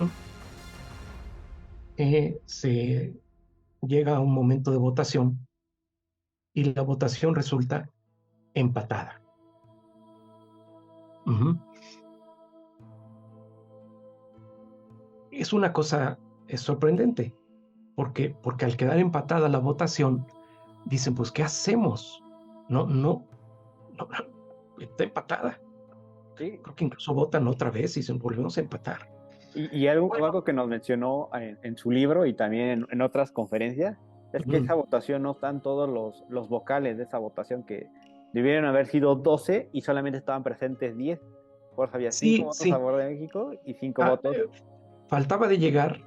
se llega a un momento de votación y la votación resulta empatada. Es una cosa sorprendente, porque al quedar empatada la votación, dicen, pues, ¿qué hacemos? No, está empatada. Sí. Creo que incluso votan otra vez y se volvemos a empatar. Y algo que nos mencionó en su libro y también en otras conferencias, es que esa votación no están todos los vocales de esa votación, que debieron haber sido 12 y solamente estaban presentes 10. Por eso había 5 votos a favor de México y 5 votos. Faltaba de llegar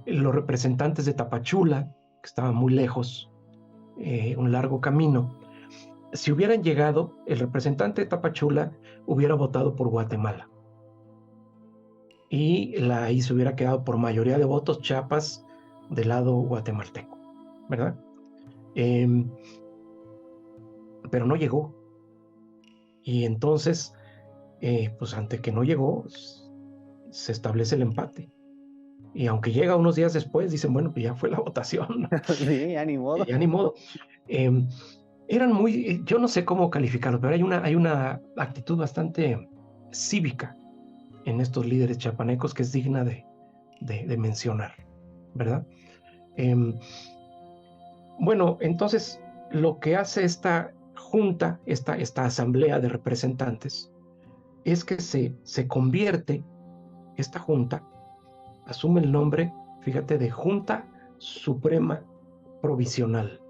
los representantes de Tapachula, que estaban muy lejos, un largo camino. Si hubieran llegado, el representante de Tapachula hubiera votado por Guatemala. Y ahí se hubiera quedado por mayoría de votos Chiapas del lado guatemalteco, ¿verdad? Pero no llegó. Y entonces, pues ante que no llegó, se establece el empate. Y aunque llega unos días después, dicen, bueno, pues ya fue la votación, Sí, ya ni modo. ya ni modo. Eran muy, yo no sé cómo calificarlo, pero hay una actitud bastante cívica en estos líderes chiapanecos que es digna de mencionar, ¿verdad? Bueno, entonces lo que hace esta junta, esta asamblea de representantes, es que se convierte, esta junta asume el nombre, fíjate, de Junta Suprema Provisional.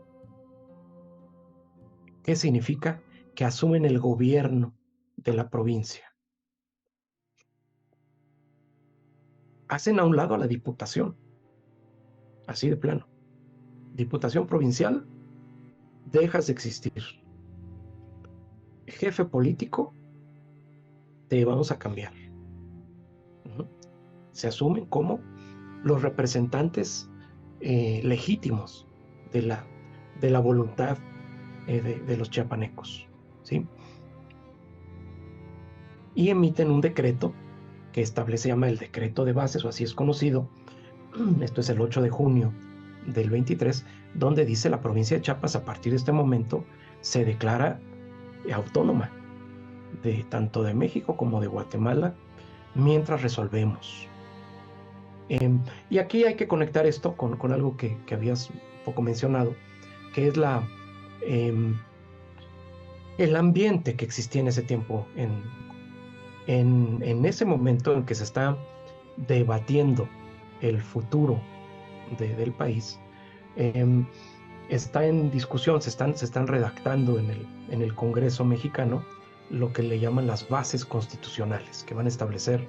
¿Qué significa? Que asumen el gobierno de la provincia. Hacen a un lado a la diputación, así de plano. Diputación provincial, dejas de existir. Jefe político, te vamos a cambiar. Se asumen como los representantes legítimos de la voluntad de los chiapanecos, ¿sí? Y emiten un decreto que establece, se llama el decreto de bases, o así es conocido. Esto es el 8 de junio del 23, donde dice la provincia de Chiapas a partir de este momento se declara autónoma tanto de México como de Guatemala mientras resolvemos. Y aquí hay que conectar esto con algo que habías un poco mencionado, que es el ambiente que existía en ese tiempo, en ese momento en que se está debatiendo el futuro del país. Está en discusión, se están redactando en el Congreso mexicano lo que le llaman las bases constitucionales, que van a establecer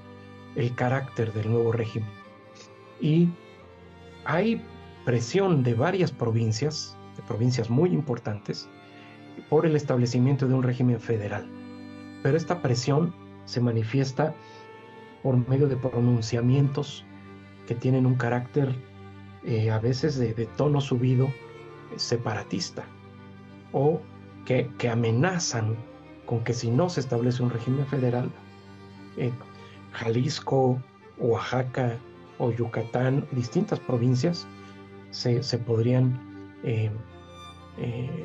el carácter del nuevo régimen. Y hay presión de varias provincias, de provincias muy importantes, por el establecimiento de un régimen federal. Pero esta presión se manifiesta por medio de pronunciamientos que tienen un carácter a veces de tono subido, separatista, o que amenazan con que si no se establece un régimen federal, Jalisco, Oaxaca o Yucatán, distintas provincias, se podrían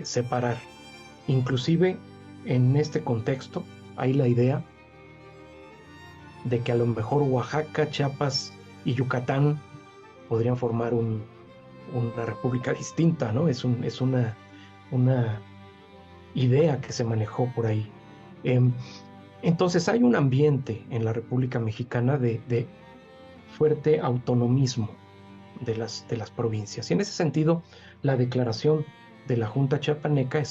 separar. Inclusive en este contexto hay la idea de que a lo mejor Oaxaca, Chiapas y Yucatán podrían formar una república distinta, ¿no? Es una idea que se manejó por ahí. Entonces hay un ambiente en la República Mexicana de fuerte autonomismo de las provincias. Y en ese sentido, la declaración de la Junta Chiapaneca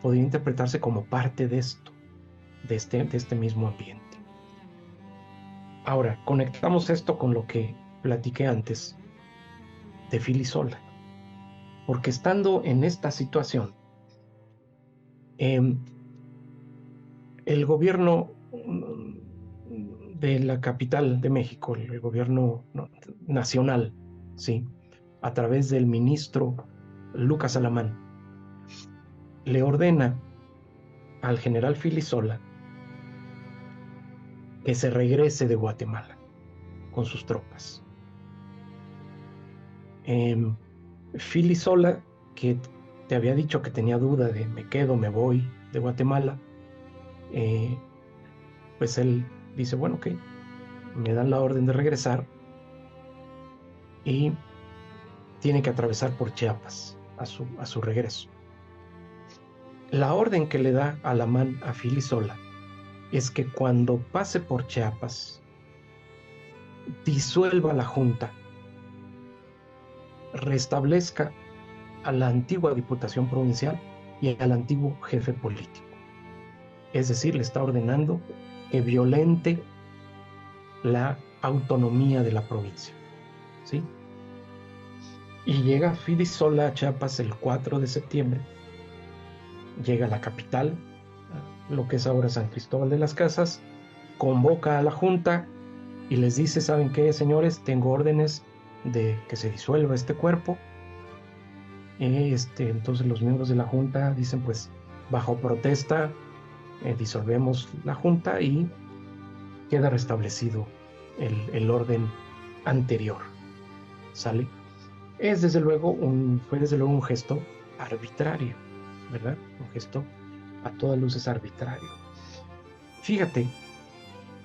podría interpretarse como parte de esto, de este mismo ambiente. Ahora, conectamos esto con lo que platiqué antes de Filisola, porque estando en esta situación, el gobierno de la capital de México, el gobierno nacional, ¿sí?, a través del ministro Lucas Alamán, le ordena al general Filisola que se regrese de Guatemala con sus tropas. Filisola, que te había dicho que tenía duda de me quedo, me voy de Guatemala, pues él dice, bueno, ok, me dan la orden de regresar y tiene que atravesar por Chiapas a su regreso. La orden que le da Alamán a Filisola es que cuando pase por Chiapas, disuelva la Junta, restablezca a la antigua Diputación Provincial y al antiguo jefe político. Es decir, le está ordenando que violente la autonomía de la provincia, ¿sí? Y llega Filisola a Chiapas el 4 de septiembre, llega a la capital, lo que es ahora San Cristóbal de las Casas, convoca a la Junta y les dice, ¿saben qué, señores? Tengo órdenes de que se disuelva este cuerpo. Entonces los miembros de la Junta dicen, pues, bajo protesta, disolvemos la Junta y queda restablecido el orden anterior. ¿sale? Fue desde luego un gesto arbitrario, ¿verdad? Un gesto a todas luces arbitrario. Fíjate,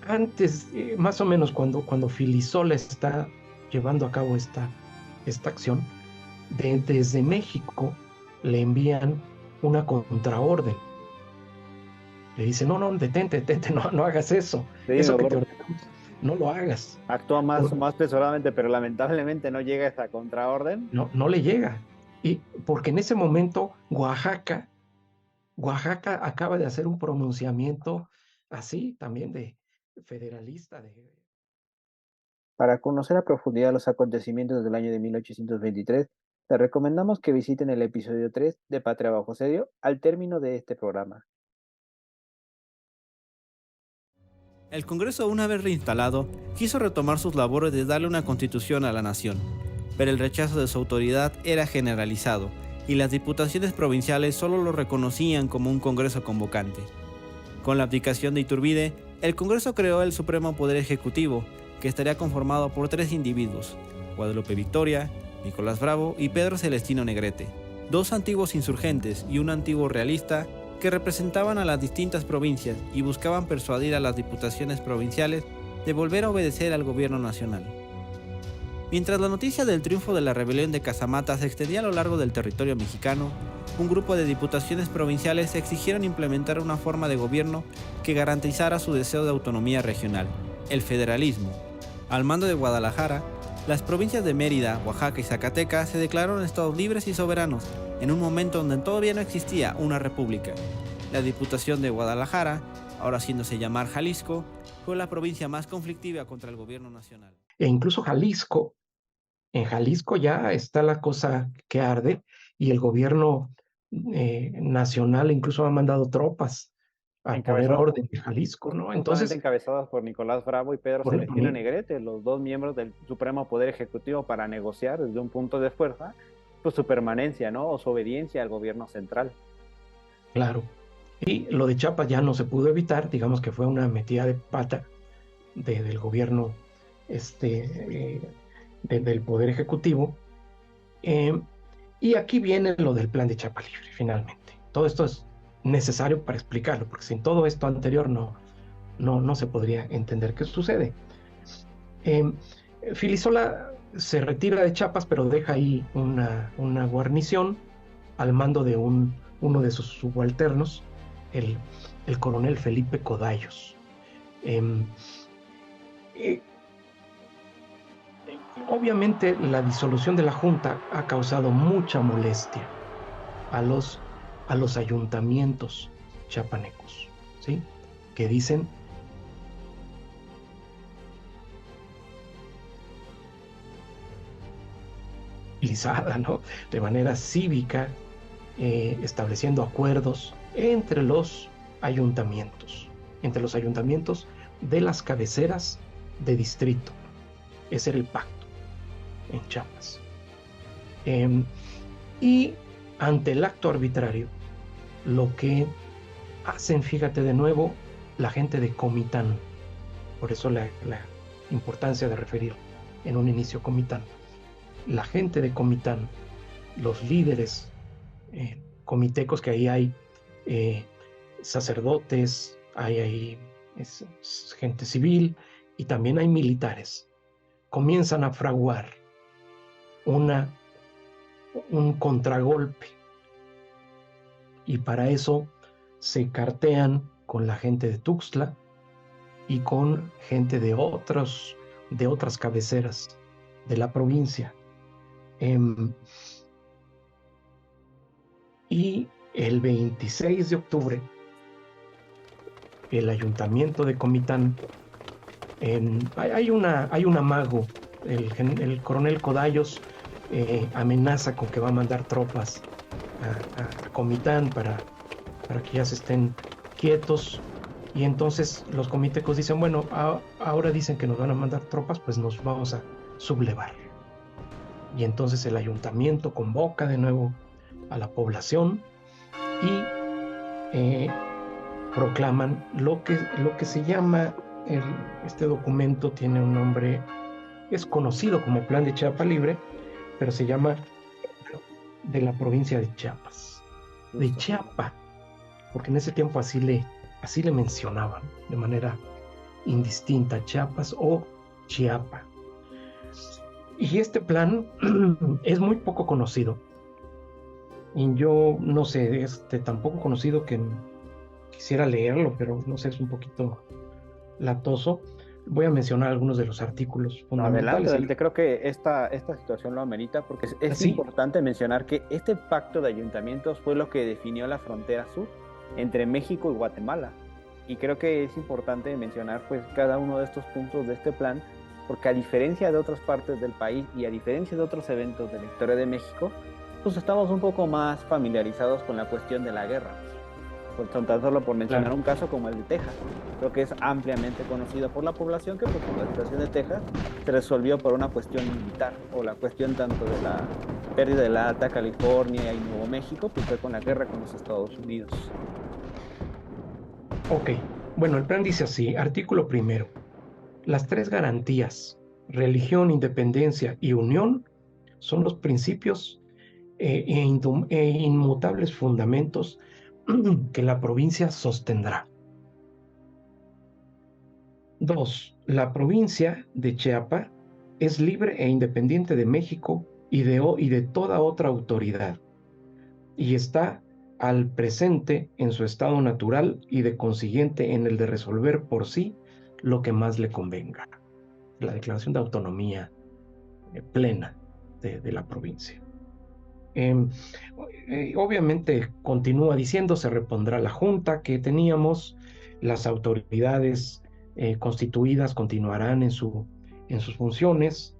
antes, más o menos cuando Filisola está llevando a cabo esta acción, desde México le envían una contraorden. Le dicen, no, detente, no hagas eso. Sí, Eso que te mejor ordenamos, no lo hagas. actúa más pesadamente, pero lamentablemente no llega a esa contraorden. No le llega. Y porque en ese momento Oaxaca acaba de hacer un pronunciamiento así también de federalista. Para conocer a profundidad los acontecimientos del año de 1823, te recomendamos que visiten el episodio 3 de Patria bajo asedio al término de este programa. El Congreso, una vez reinstalado, quiso retomar sus labores de darle una constitución a la nación, pero el rechazo de su autoridad era generalizado y las diputaciones provinciales solo lo reconocían como un Congreso convocante. Con la abdicación de Iturbide, el Congreso creó el Supremo Poder Ejecutivo, que estaría conformado por 3 individuos: Guadalupe Victoria, Nicolás Bravo y Pedro Celestino Negrete, 2 antiguos insurgentes y un antiguo realista que representaban a las distintas provincias y buscaban persuadir a las diputaciones provinciales de volver a obedecer al gobierno nacional. Mientras la noticia del triunfo de la rebelión de Casamata se extendía a lo largo del territorio mexicano, un grupo de diputaciones provinciales exigieron implementar una forma de gobierno que garantizara su deseo de autonomía regional, el federalismo. Al mando de Guadalajara, las provincias de Mérida, Oaxaca y Zacatecas se declararon estados libres y soberanos, en un momento donde todavía no existía una república. La Diputación de Guadalajara, ahora haciéndose llamar Jalisco, fue la provincia más conflictiva contra el gobierno nacional. E incluso en Jalisco ya está la cosa que arde y el gobierno nacional incluso ha mandado tropas a poner orden en Jalisco, ¿no? Justamente Entonces, encabezadas por Nicolás Bravo y Pedro por Celestino Negrete, los 2 miembros del Supremo Poder Ejecutivo, para negociar desde un punto de fuerza pues su permanencia, ¿no? O su obediencia al gobierno central. claro. Y lo de Chiapas ya no se pudo evitar, digamos que fue una metida de pata del gobierno del Poder Ejecutivo. Y aquí viene lo del plan de Chiapas Libre, finalmente. Todo esto es necesario para explicarlo, porque sin todo esto anterior no se podría entender qué sucede. Filisola se retira de Chiapas, pero deja ahí una guarnición al mando de uno de sus subalternos, el coronel Felipe Codallos. Obviamente la disolución de la Junta ha causado mucha molestia a los ayuntamientos chiapanecos, ¿sí? Que dicen ¿no? De manera cívica, estableciendo acuerdos entre los ayuntamientos de las cabeceras de distrito. Ese era el pacto en Chiapas. Y ante el acto arbitrario, lo que hacen, fíjate de nuevo, la gente de Comitán, por eso la importancia de referir en un inicio Comitán, la gente de Comitán, los líderes comitecos, que ahí hay sacerdotes, hay gente civil y también hay militares, comienzan a fraguar un contragolpe, y para eso se cartean con la gente de Tuxtla y con gente de otras cabeceras de la provincia. Y el 26 de octubre, el ayuntamiento de Comitán, hay un amago. El coronel Codallos amenaza con que va a mandar tropas a Comitán para que ya se estén quietos, y entonces los comitecos dicen, bueno, ahora dicen que nos van a mandar tropas, pues nos vamos a sublevar. Y entonces el ayuntamiento convoca de nuevo a la población y proclaman lo que se llama, este documento tiene un nombre es conocido como Plan de Chiapa Libre, pero se llama de la provincia de Chiapas, de Justo. Chiapa, porque en ese tiempo así le mencionaban de manera indistinta, Chiapas o Chiapa. Y este plan es muy poco conocido. Y yo no sé, tampoco conocido que quisiera leerlo, pero no sé, es un poquito latoso. Voy a mencionar algunos de los artículos No, adelante, fundamentales. adelante. Creo que esta situación lo amerita porque es Sí, importante mencionar que este pacto de ayuntamientos fue lo que definió la frontera sur entre México y Guatemala. Y creo que es importante mencionar pues cada uno de estos puntos de este plan porque a diferencia de otras partes del país y a diferencia de otros eventos de la historia de México, pues estamos un poco más familiarizados con la cuestión de la guerra. Pues tan solo por mencionar claro. un caso como el de Texas. Creo que es ampliamente conocido por la población que pues, la situación de Texas se resolvió por una cuestión militar o la cuestión tanto de la pérdida de la Alta California y Nuevo México, pues fue con la guerra con los Estados Unidos. Ok, bueno, el plan dice así, artículo primero, las tres garantías, religión, independencia y unión, son los principios e inmutables fundamentos que la provincia sostendrá. 2. La provincia de Chiapa es libre e independiente de México y de toda otra autoridad, y está al presente en su estado natural y de consiguiente en el de resolver por sí lo que más le convenga. La declaración de autonomía plena de la provincia. Eh, Obviamente continúa diciendo, se repondrá la junta que teníamos, las autoridades constituidas continuarán en sus funciones,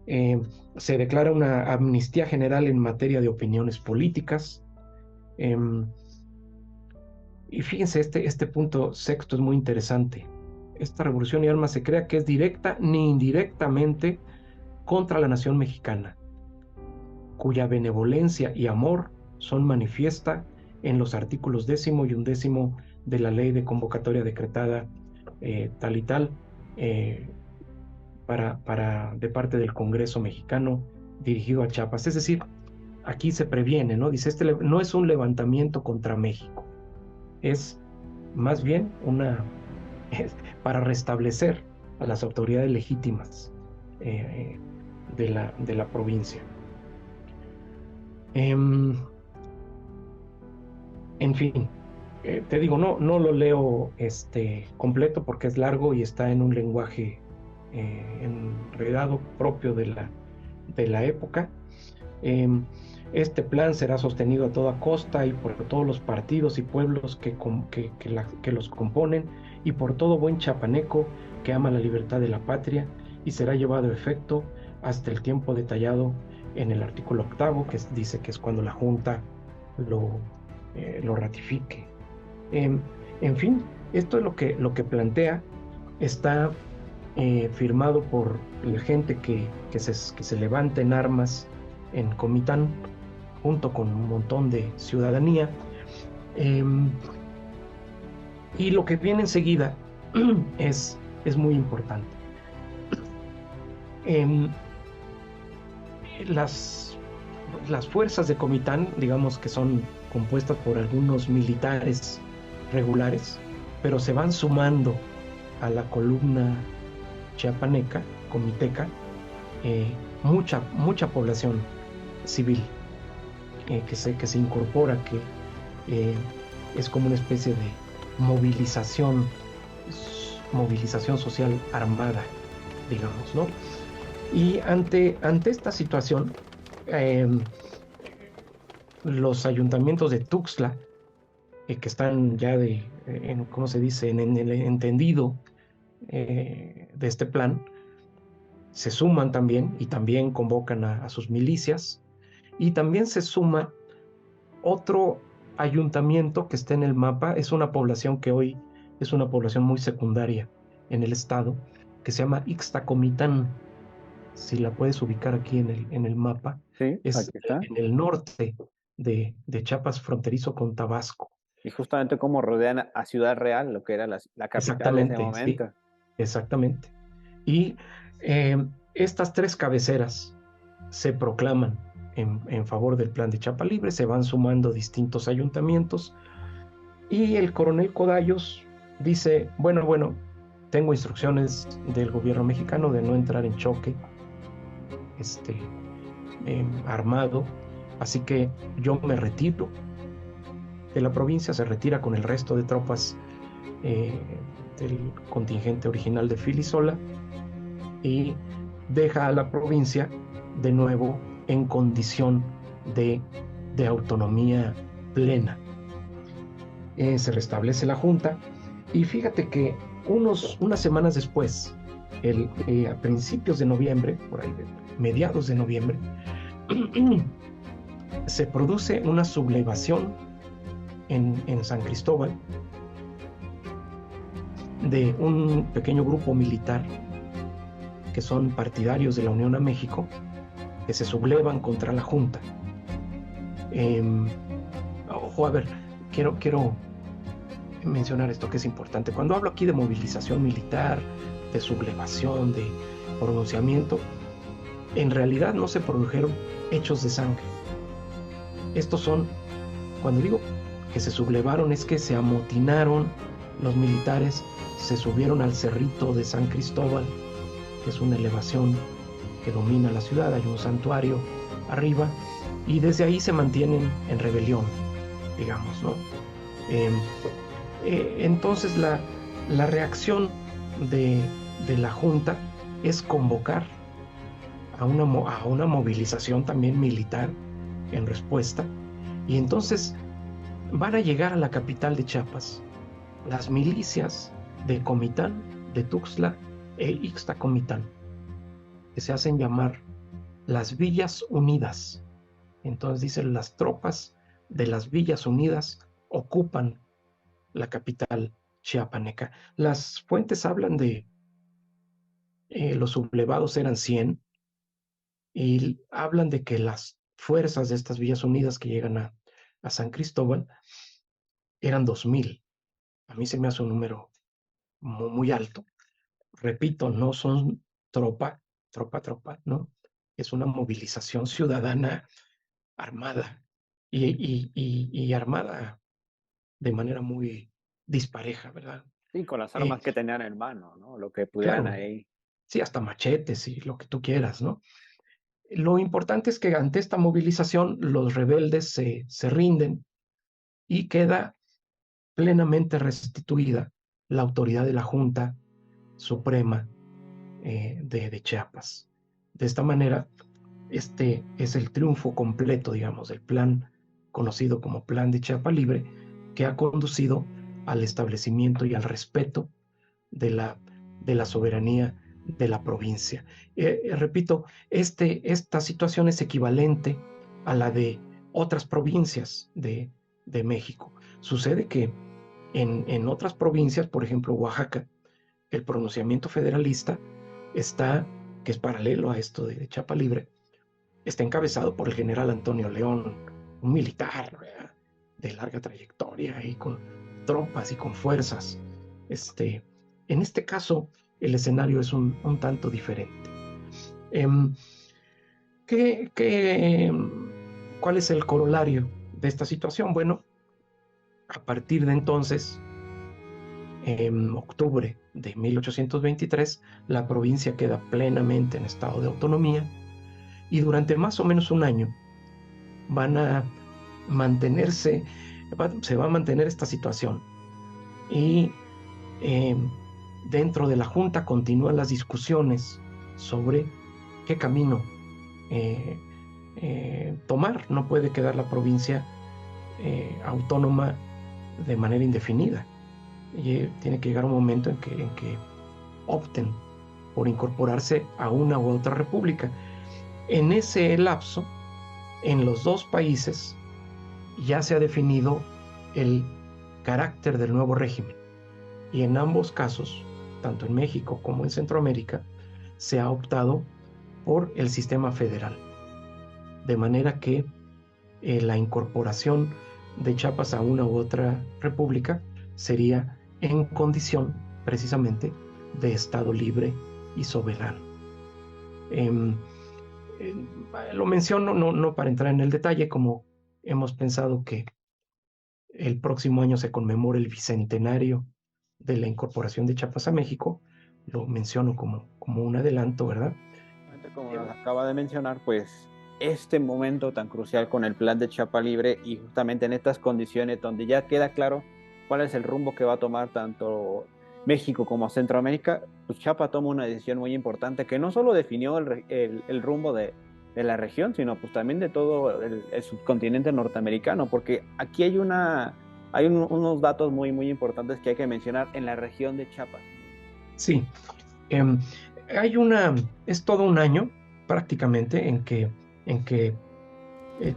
eh, se declara una amnistía general en materia de opiniones políticas. eh, y fíjense, este punto sexto es muy interesante. Esta revolución y armas se crea que es directa ni indirectamente contra la nación mexicana, cuya benevolencia y amor son manifiesta en los artículos 10º y 11º de la ley de convocatoria decretada tal y tal de parte del Congreso mexicano dirigido a Chiapas. Es decir, aquí se previene, ¿no? Dice, no es un levantamiento contra México, es más bien para restablecer a las autoridades legítimas de la provincia. En fin, te digo, no lo leo completo porque es largo y está en un lenguaje enredado propio de la época. Este plan será sostenido a toda costa y por todos los partidos y pueblos que los componen y por todo buen chapaneco que ama la libertad de la patria, y será llevado a efecto hasta el tiempo detallado en el artículo 8º, que dice que es cuando la Junta lo ratifique. En fin, esto es lo que plantea. Está firmado por la gente que se levanta en armas en Comitán, junto con un montón de ciudadanía. Y lo que viene enseguida es muy importante. Las fuerzas de Comitán, digamos que son compuestas por algunos militares regulares, pero se van sumando a la columna chiapaneca, comiteca, mucha población civil que se incorpora, que es como una especie de movilización social armada, digamos, ¿no? Y ante esta situación, los ayuntamientos de Tuxtla, que están ya ¿cómo se dice?, en el entendido de este plan, se suman también y también convocan a sus milicias, y también se suma otro ayuntamiento que está en el mapa. Es una población que hoy es una población muy secundaria en el estado, que se llama Ixtacomitán. Si la puedes ubicar aquí en el mapa, Sí, es aquí está. en el norte de Chiapas, fronterizo con Tabasco. Y justamente cómo rodean a Ciudad Real, lo que era la capital de ese Exactamente, sí, momento. exactamente. Y Estas tres cabeceras se proclaman en favor del plan de Chiapa Libre, se van sumando distintos ayuntamientos y el coronel Codallos dice, bueno, tengo instrucciones del gobierno mexicano de no entrar en choque armado, así que yo me retiro de la provincia, se retira con el resto de tropas del contingente original de Filisola y deja a la provincia de nuevo en condición de autonomía plena. Se restablece la junta y fíjate que unas semanas después, a principios de noviembre, por ahí, mediados de noviembre, se produce una sublevación en San Cristóbal de un pequeño grupo militar que son partidarios de la Unión a México, que se sublevan contra la Junta. Ojo, a ver, quiero mencionar esto que es importante. Cuando hablo aquí de movilización militar, de sublevación, de pronunciamiento, en realidad no se produjeron hechos de sangre. Estos son, cuando digo que se sublevaron, es que se amotinaron los militares, se subieron al cerrito de San Cristóbal, que es una elevación que domina la ciudad, hay un santuario arriba, y desde ahí se mantienen en rebelión, digamos, ¿no? Entonces la reacción de la Junta es convocar a una movilización también militar en respuesta, y entonces van a llegar a la capital de Chiapas las milicias de Comitán, de Tuxtla e Ixtacomitán, que se hacen llamar las Villas Unidas. Entonces dicen, las tropas de las Villas Unidas ocupan la capital chiapaneca. Las fuentes hablan de los sublevados eran 100 y hablan de que las fuerzas de estas Villas Unidas que llegan a San Cristóbal eran 2000. A mí se me hace un número muy, muy alto. Repito, no son tropa, ¿no? Es una movilización ciudadana armada y armada de manera muy dispareja, ¿verdad? Sí, con las armas que tenían en mano, ¿no? Lo que pudieran Claro, ahí. sí, hasta machetes y lo que tú quieras, ¿no? Lo importante es que ante esta movilización los rebeldes se rinden y queda plenamente restituida la autoridad de la Junta Suprema de Chiapas. De esta manera, este es el triunfo completo, digamos, del plan conocido como Plan de Chiapa Libre, que ha conducido al establecimiento y al respeto de la soberanía de la provincia. Repito, esta situación es equivalente a la de otras provincias de México. Sucede que en otras provincias, por ejemplo Oaxaca, el pronunciamiento federalista que es paralelo a esto de Chiapa Libre, está encabezado por el general Antonio León, un militar, ¿verdad?, de larga trayectoria y con tropas y con fuerzas. En este caso, el escenario es un tanto diferente. ¿Cuál es el corolario de esta situación? Bueno, a partir de entonces, en octubre de 1823, la provincia queda plenamente en estado de autonomía y durante más o menos un año se va a mantener esta situación y dentro de la Junta continúan las discusiones sobre qué camino tomar. No puede quedar la provincia autónoma de manera indefinida. Y tiene que llegar un momento en que opten por incorporarse a una u otra república. En ese lapso, en los dos países ya se ha definido el carácter del nuevo régimen, y en ambos casos, tanto en México como en Centroamérica, se ha optado por el sistema federal, de manera que la incorporación de Chiapas a una u otra república sería en condición precisamente de Estado libre y soberano. Em, lo menciono no para entrar en el detalle, como hemos pensado que el próximo año se conmemora el bicentenario de la incorporación de Chiapas a México, lo menciono como un adelanto, ¿verdad? Como nos acaba de mencionar, pues este momento tan crucial con el plan de Chiapa Libre y justamente en estas condiciones donde ya queda claro cuál es el rumbo que va a tomar tanto México como Centroamérica, pues Chiapa toma una decisión muy importante que no solo definió el rumbo de la región, sino pues también de todo el subcontinente norteamericano, porque aquí hay unos datos muy, muy importantes que hay que mencionar en la región de Chiapas. Sí, em, es todo un año prácticamente en que eh,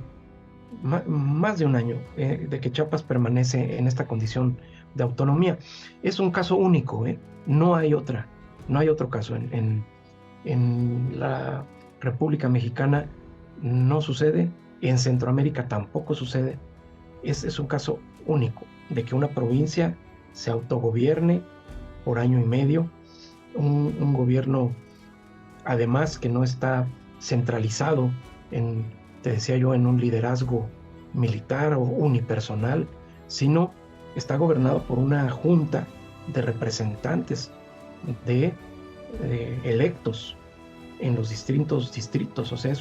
más de un año de que Chiapas permanece en esta condición de autonomía. Es un caso único, no hay otro caso. En la República Mexicana no sucede, en Centroamérica tampoco sucede. Es un caso único de que una provincia se autogobierne por año y medio, un gobierno además que no está centralizado te decía yo, en un liderazgo militar o unipersonal, sino está gobernado por una junta de representantes de electos en los distintos distritos. O sea,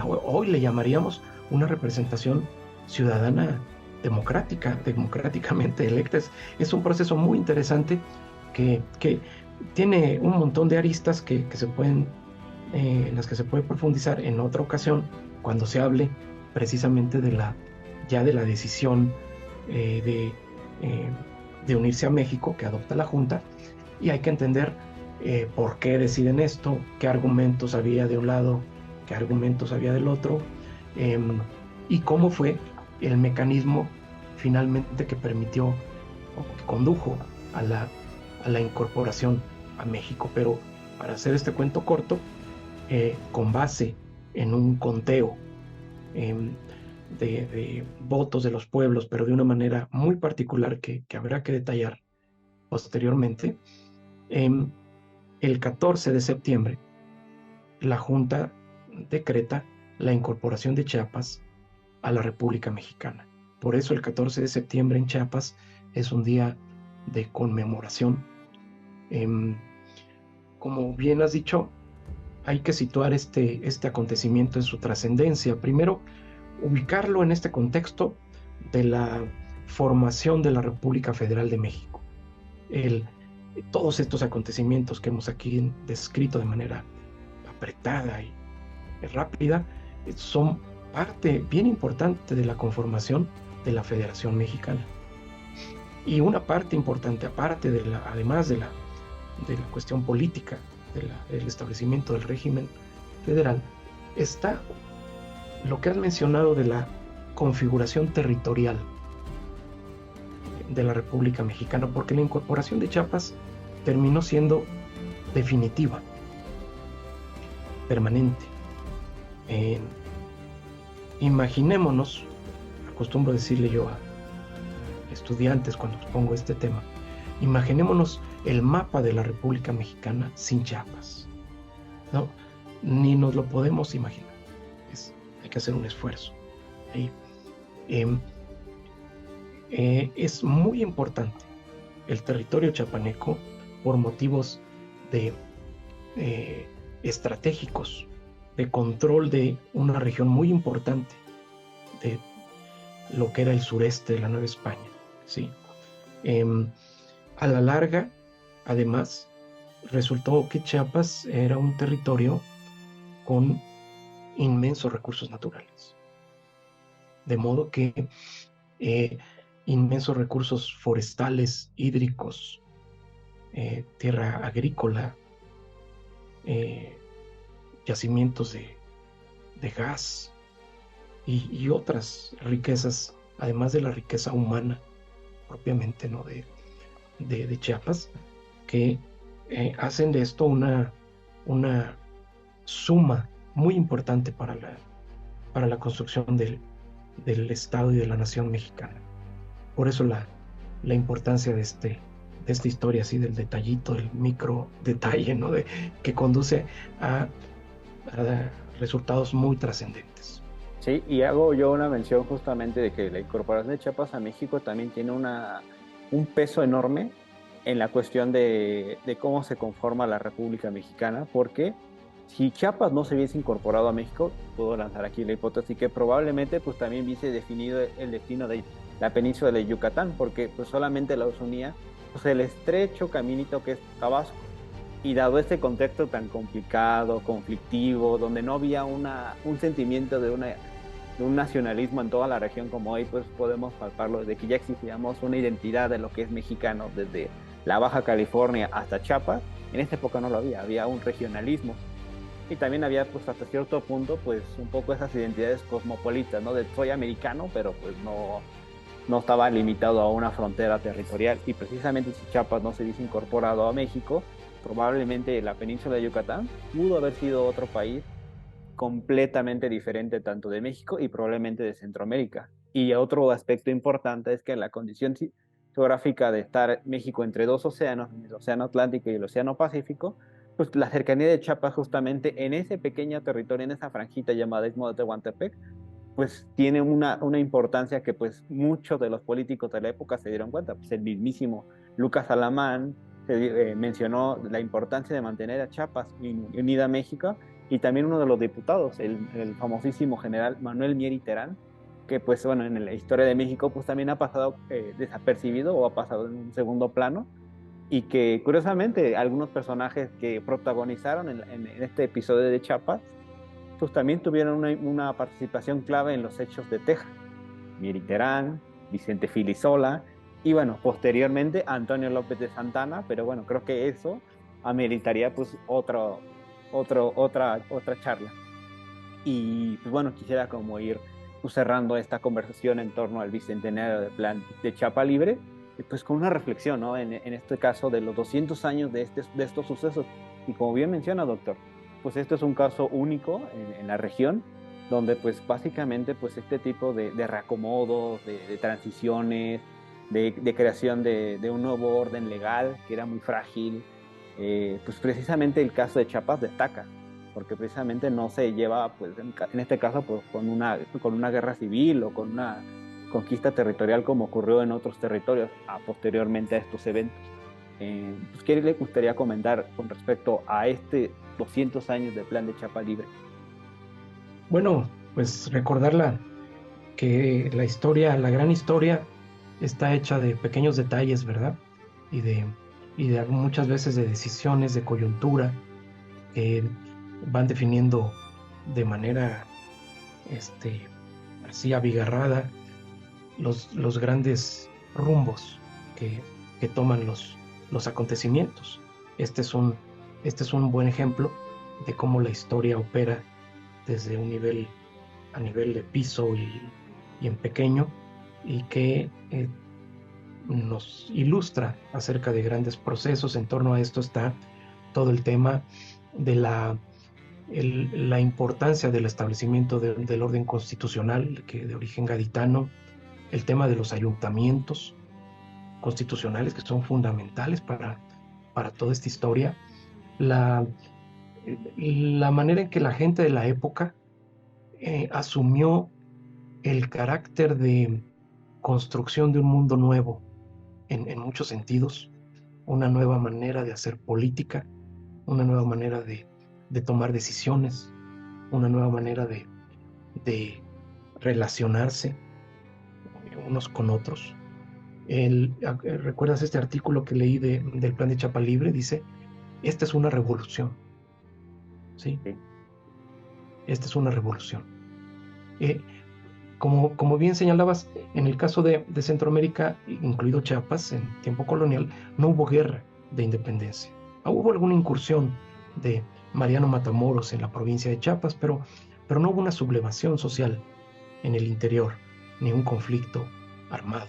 hoy le llamaríamos una representación ciudadana democráticamente electa. Es un proceso muy interesante que tiene un montón de aristas que se pueden, en las que se puede profundizar en otra ocasión, cuando se hable precisamente de la decisión de unirse a México que adopta la Junta, y hay que entender por qué deciden esto, qué argumentos había de un lado, qué argumentos había del otro, y cómo fue el mecanismo finalmente que permitió o que condujo a la incorporación a México. Pero para hacer este cuento corto, con base en un conteo de votos de los pueblos, pero de una manera muy particular que habrá que detallar posteriormente, el 14 de septiembre la Junta decreta la incorporación de Chiapas a la República Mexicana. Por eso el 14 de septiembre en Chiapas es un día de conmemoración. Como bien has dicho, hay que situar este acontecimiento en su trascendencia. Primero, ubicarlo en este contexto de la formación de la República Federal de México. Todos estos acontecimientos que hemos aquí descrito de manera apretada y rápida son parte bien importante de la conformación de la Federación Mexicana. Y una parte importante, aparte además de la cuestión política, del establecimiento del régimen federal, está lo que has mencionado de la configuración territorial de la República Mexicana, porque la incorporación de Chiapas terminó siendo definitiva, permanente. Imaginémonos, acostumbro decirle yo a estudiantes cuando expongo este tema, imaginémonos el mapa de la República Mexicana sin Chiapas, ¿no? Ni nos lo podemos imaginar. Hay que hacer un esfuerzo. Es muy importante el territorio chiapaneco por motivos estratégicos, de control de una región muy importante de lo que era el sureste de la Nueva España, ¿sí? A la larga, además, resultó que Chiapas era un territorio con inmensos recursos naturales, de modo que inmensos recursos forestales, hídricos, tierra agrícola, yacimientos de gas y otras riquezas, además de la riqueza humana propiamente, ¿no?, de Chiapas, que hacen de esto una suma muy importante para la construcción del Estado y de la nación mexicana. Por eso la importancia de esta historia, así del detallito, del micro detalle, ¿no?, que conduce a resultados muy trascendentes. Sí, y hago yo una mención justamente de que la incorporación de Chiapas a México también tiene un peso enorme en la cuestión de cómo se conforma la República Mexicana, porque si Chiapas no se hubiese incorporado a México, puedo lanzar aquí la hipótesis que probablemente pues también hubiese definido el destino de la península de Yucatán, porque pues solamente los unía pues el estrecho caminito que es Tabasco. Y dado este contexto tan complicado, conflictivo, donde no había un sentimiento de un nacionalismo en toda la región como hoy, pues podemos palparlo, de que ya existíamos una identidad de lo que es mexicano desde la Baja California hasta Chiapas. En esta época no lo había un regionalismo. Y también había, pues hasta cierto punto, pues un poco esas identidades cosmopolitas, ¿no? De soy americano, pero pues no estaba limitado a una frontera territorial. Y precisamente si Chiapas no se hubiese incorporado a México, probablemente la península de Yucatán pudo haber sido otro país completamente diferente tanto de México y probablemente de Centroamérica. Y otro aspecto importante es que la condición geográfica de estar México entre dos océanos, el Océano Atlántico y el Océano Pacífico, pues la cercanía de Chiapas justamente en ese pequeño territorio, en esa franjita llamada Istmo de Tehuantepec, pues tiene una importancia que pues muchos de los políticos de la época se dieron cuenta. Pues el mismísimo Lucas Alamán mencionó la importancia de mantener a Chiapas unida a México, y también uno de los diputados, el famosísimo general Manuel Mier y Terán, que pues bueno, en la historia de México pues también ha pasado desapercibido o ha pasado en un segundo plano, y que curiosamente algunos personajes que protagonizaron en este episodio de Chiapas pues también tuvieron una participación clave en los hechos de Texas. Mier y Terán, Vicente Filisola y bueno, posteriormente Antonio López de Santana, pero bueno, creo que eso ameritaría pues otra charla. Y pues bueno, quisiera como ir pues, cerrando esta conversación en torno al bicentenario del plan de Chiapa Libre, pues con una reflexión, ¿no? En este caso de los 200 años de estos sucesos. Y como bien menciona, doctor, pues esto es un caso único en la región, donde pues básicamente pues este tipo de reacomodos, de transiciones, de creación de un nuevo orden legal que era muy frágil, pues precisamente el caso de Chiapas destaca, porque precisamente no se lleva, pues en este caso, pues, con una guerra civil o con una conquista territorial como ocurrió en otros territorios posteriormente a estos eventos. Pues, ¿qué le gustaría comentar con respecto a este 200 años de plan de Chiapa Libre? Bueno, pues recordarla que la historia, la gran historia, está hecha de pequeños detalles, ¿verdad? Y de muchas veces de decisiones, de coyuntura, que van definiendo de manera así abigarrada los grandes rumbos que toman los acontecimientos. Este es un buen ejemplo de cómo la historia opera desde a nivel de piso y en pequeño, y que nos ilustra acerca de grandes procesos. En torno a esto está todo el tema de la importancia del establecimiento del orden constitucional, que de origen gaditano, el tema de los ayuntamientos constitucionales, que son fundamentales para toda esta historia, la manera en que la gente de la época asumió el carácter de construcción de un mundo nuevo en muchos sentidos, una nueva manera de hacer política, una nueva manera de tomar decisiones, una nueva manera de relacionarse unos con otros. ¿Recuerdas este artículo que leí del plan de Chiapa Libre? Dice, esta es una revolución, ¿sí? Sí. Esta es una revolución. Como bien señalabas, en el caso de Centroamérica, incluido Chiapas, en tiempo colonial, no hubo guerra de independencia. Hubo alguna incursión de Mariano Matamoros en la provincia de Chiapas, pero no hubo una sublevación social en el interior, ni un conflicto armado.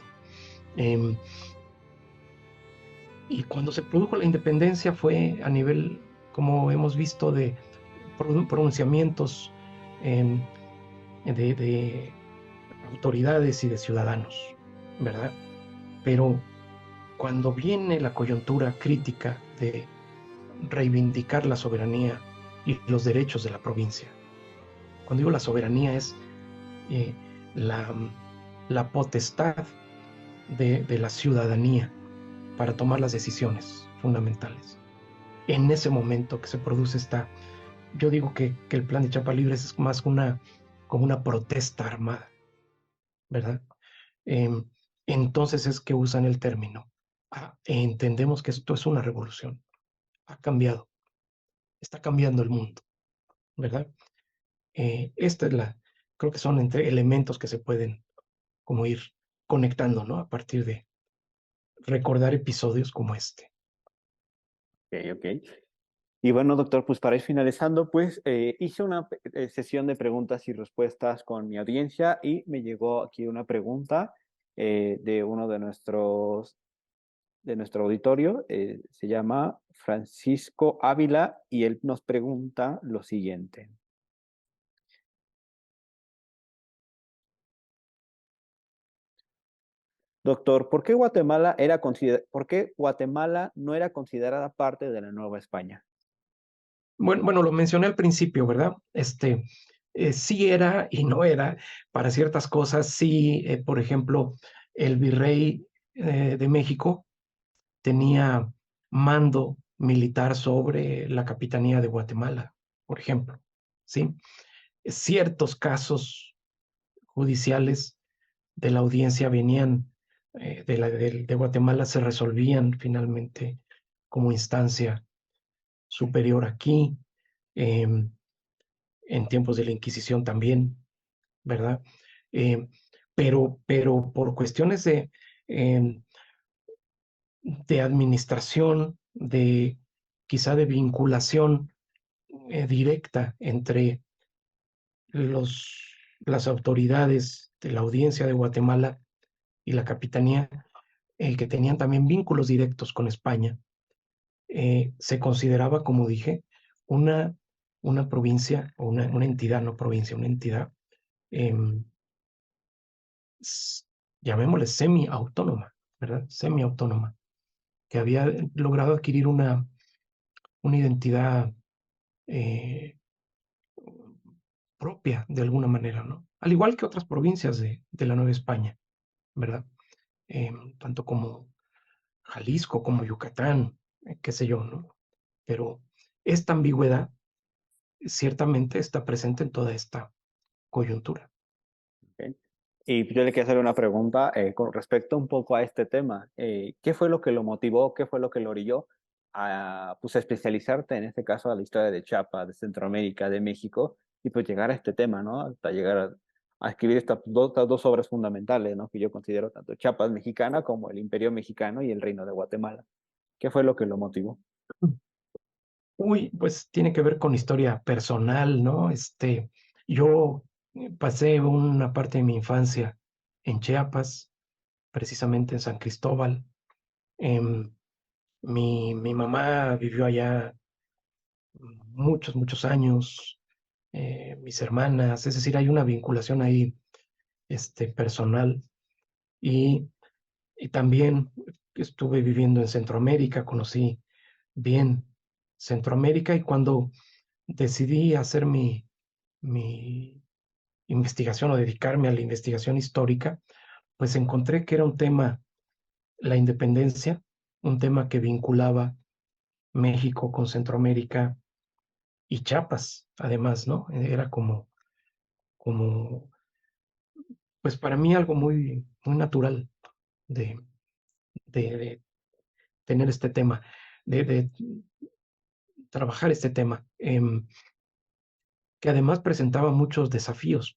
Y cuando se produjo la independencia fue a nivel, como hemos visto, de pronunciamientos de autoridades y de ciudadanos, ¿verdad? Pero cuando viene la coyuntura crítica de reivindicar la soberanía y los derechos de la provincia. Cuando digo la soberanía es eh, la, la potestad de la ciudadanía para tomar las decisiones fundamentales. En ese momento que se produce yo digo que el plan de Chiapas Libres es más como una protesta armada, ¿verdad? Eh, entonces es que usan el término. Entendemos que esto es una revolución. Ha cambiado, está cambiando el mundo, ¿verdad? Esta es creo que son entre elementos que se pueden como ir conectando, ¿no? A partir de recordar episodios como este. Ok, ok. Y bueno, doctor, pues para ir finalizando, pues hice una sesión de preguntas y respuestas con mi audiencia y me llegó aquí una pregunta de uno de nuestro auditorio. Se llama Francisco Ávila y él nos pregunta lo siguiente. Doctor, ¿por qué Guatemala no era considerada parte de la Nueva España? Bueno, lo mencioné al principio, ¿verdad? Sí era y no era para ciertas cosas. Sí, por ejemplo, el virrey de México tenía mando militar sobre la capitanía de Guatemala, por ejemplo, ¿sí? Ciertos casos judiciales de la audiencia venían de Guatemala, se resolvían finalmente como instancia superior aquí. em, en tiempos de la Inquisición también, ¿verdad? Eh, pero por cuestiones eh, de administración, quizá de vinculación directa entre los, las autoridades de la audiencia de Guatemala y la capitanía, que tenían también vínculos directos con España, se consideraba, como dije, una, una provincia, o una entidad, no provincia, una entidad eh, llamémosle semi-autónoma, ¿verdad? Semi-autónoma, que había logrado adquirir una identidad eh, propia de alguna manera, ¿no? Al igual que otras provincias de la Nueva España, ¿verdad? Tanto como Jalisco, como Yucatán, qué sé yo, ¿no? Pero esta ambigüedad ciertamente está presente en toda esta coyuntura. ¿Ok? Y yo le quiero hacer una pregunta con respecto un poco a este tema. ¿Qué fue lo que lo motivó, qué fue lo que lo orilló a pues, especializarte, en este caso, a la historia de Chiapas, de Centroamérica, de México, y pues llegar a este tema, ¿no? Hasta llegar a escribir estas dos obras fundamentales, ¿no? Que yo considero tanto Chiapas mexicana como el Imperio Mexicano y el Reino de Guatemala. ¿Qué fue lo que lo motivó? Uy, pues tiene que ver con historia personal, ¿no? Yo pasé una parte de mi infancia en Chiapas, precisamente en San Cristóbal. Em, mi mamá vivió allá muchos años, mis hermanas, es decir, hay una vinculación ahí, personal. Y, y también estuve viviendo en Centroamérica, conocí bien Centroamérica y cuando decidí hacer mi investigación o dedicarme a la investigación histórica, pues encontré que era un tema, la independencia, un tema que vinculaba México con Centroamérica y Chiapas, además, ¿no? Era como, pues para mí algo muy natural de, de tener este tema, de trabajar este tema, que además presentaba muchos desafíos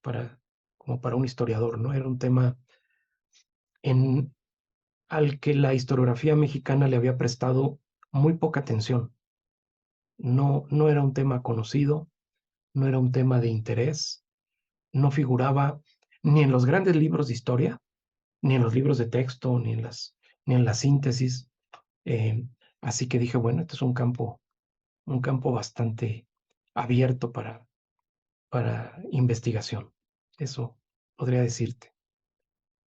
como para un historiador, ¿no? Era un tema en, al que la historiografía mexicana le había prestado muy poca atención. No era un tema conocido, no era un tema de interés, no figuraba ni en los grandes libros de historia, ni en los libros de texto, ni en la síntesis. Eh, Así que dije, bueno, este es un campo bastante abierto para investigación. Eso podría decirte.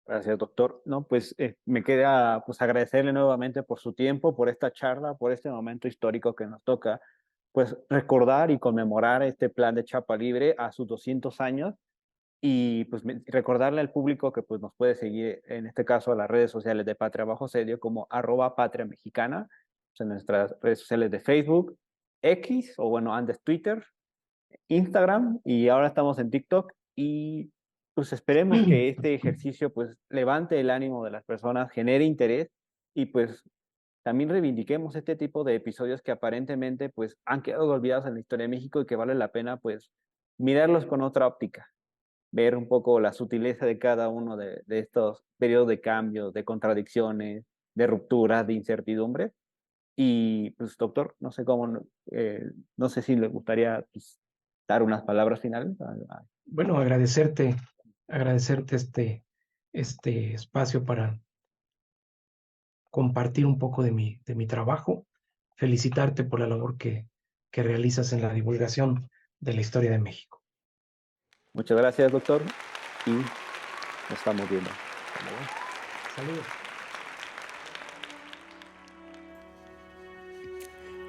Gracias, doctor. No, pues me queda pues agradecerle nuevamente por su tiempo, por esta charla, por este momento histórico que nos toca pues recordar y conmemorar este plan de Chiapa Libre a sus 200 años y pues recordarle al público que pues nos puede seguir, en este caso, a las redes sociales de Patria Bajo Asedio como @Patria Mexicana, pues, en nuestras redes sociales de Facebook, X, o bueno, antes Twitter, Instagram, y ahora estamos en TikTok, y pues esperemos que este ejercicio pues levante el ánimo de las personas, genere interés, y pues también reivindiquemos este tipo de episodios que aparentemente pues han quedado olvidados en la historia de México y que vale la pena pues mirarlos con otra óptica, ver un poco la sutileza de cada uno de estos periodos de cambio, de contradicciones, de rupturas, de incertidumbre. Y pues, doctor, no sé cómo, no sé si le gustaría pues, dar unas palabras finales. Bueno, agradecerte este espacio para compartir un poco de mi trabajo, felicitarte por la labor que realizas en la divulgación de la historia de México. Muchas gracias, doctor, y nos estamos viendo. Saludos.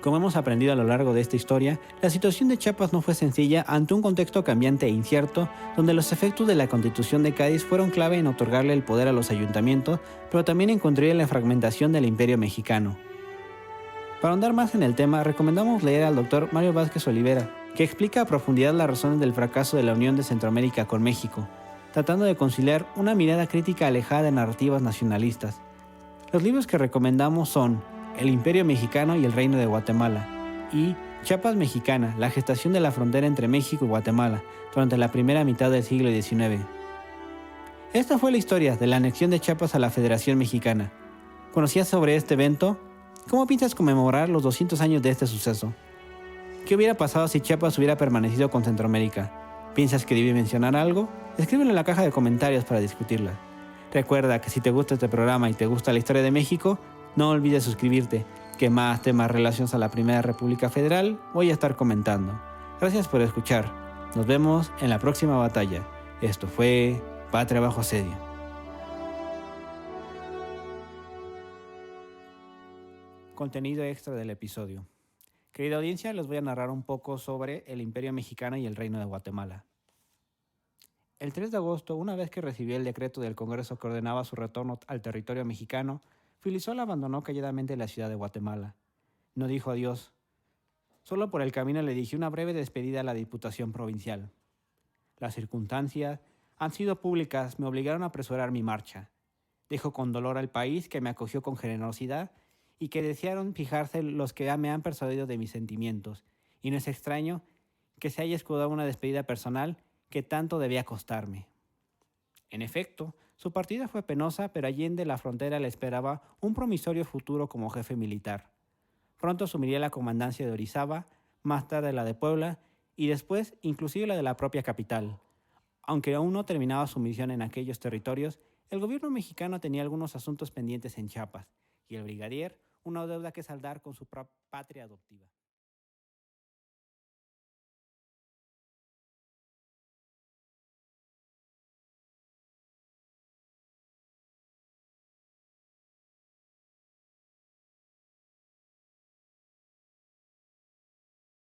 Como hemos aprendido a lo largo de esta historia, la situación de Chiapas no fue sencilla ante un contexto cambiante e incierto, donde los efectos de la Constitución de Cádiz fueron clave en otorgarle el poder a los ayuntamientos, pero también en contribuir a la fragmentación del Imperio mexicano. Para ahondar más en el tema, recomendamos leer al doctor Mario Vázquez Olivera, que explica a profundidad las razones del fracaso de la Unión de Centroamérica con México, tratando de conciliar una mirada crítica alejada de narrativas nacionalistas. Los libros que recomendamos son El Imperio Mexicano y el Reino de Guatemala y Chiapas Mexicana, la gestación de la frontera entre México y Guatemala durante la primera mitad del siglo XIX. Esta fue la historia de la anexión de Chiapas a la Federación Mexicana. ¿Conocías sobre este evento? ¿Cómo piensas conmemorar los 200 años de este suceso? ¿Qué hubiera pasado si Chiapas hubiera permanecido con Centroamérica? ¿Piensas que debí mencionar algo? Escríbelo en la caja de comentarios para discutirla. Recuerda que si te gusta este programa y te gusta la historia de México, no olvides suscribirte, que más temas relacionados a la Primera República Federal voy a estar comentando. Gracias por escuchar. Nos vemos en la próxima batalla. Esto fue Patria Bajo Asedio. Contenido extra del episodio. Querida audiencia, les voy a narrar un poco sobre el Imperio Mexicano y el Reino de Guatemala. El 3 de agosto, una vez que recibió el decreto del Congreso que ordenaba su retorno al territorio mexicano, Filisola abandonó calladamente la ciudad de Guatemala. No dijo adiós. Solo por el camino le dirigió una breve despedida a la Diputación Provincial. Las circunstancias han sido públicas, me obligaron a apresurar mi marcha. Dejo con dolor al país que me acogió con generosidad y que desearon fijarse los que me han persuadido de mis sentimientos, y no es extraño que se haya escudado una despedida personal que tanto debía costarme. En efecto, su partida fue penosa, pero allende la frontera le esperaba un promisorio futuro como jefe militar. Pronto asumiría la comandancia de Orizaba, más tarde la de Puebla y después inclusive la de la propia capital. Aunque aún no terminaba su misión en aquellos territorios, el gobierno mexicano tenía algunos asuntos pendientes en Chiapas y el brigadier una deuda que saldar con su patria adoptiva.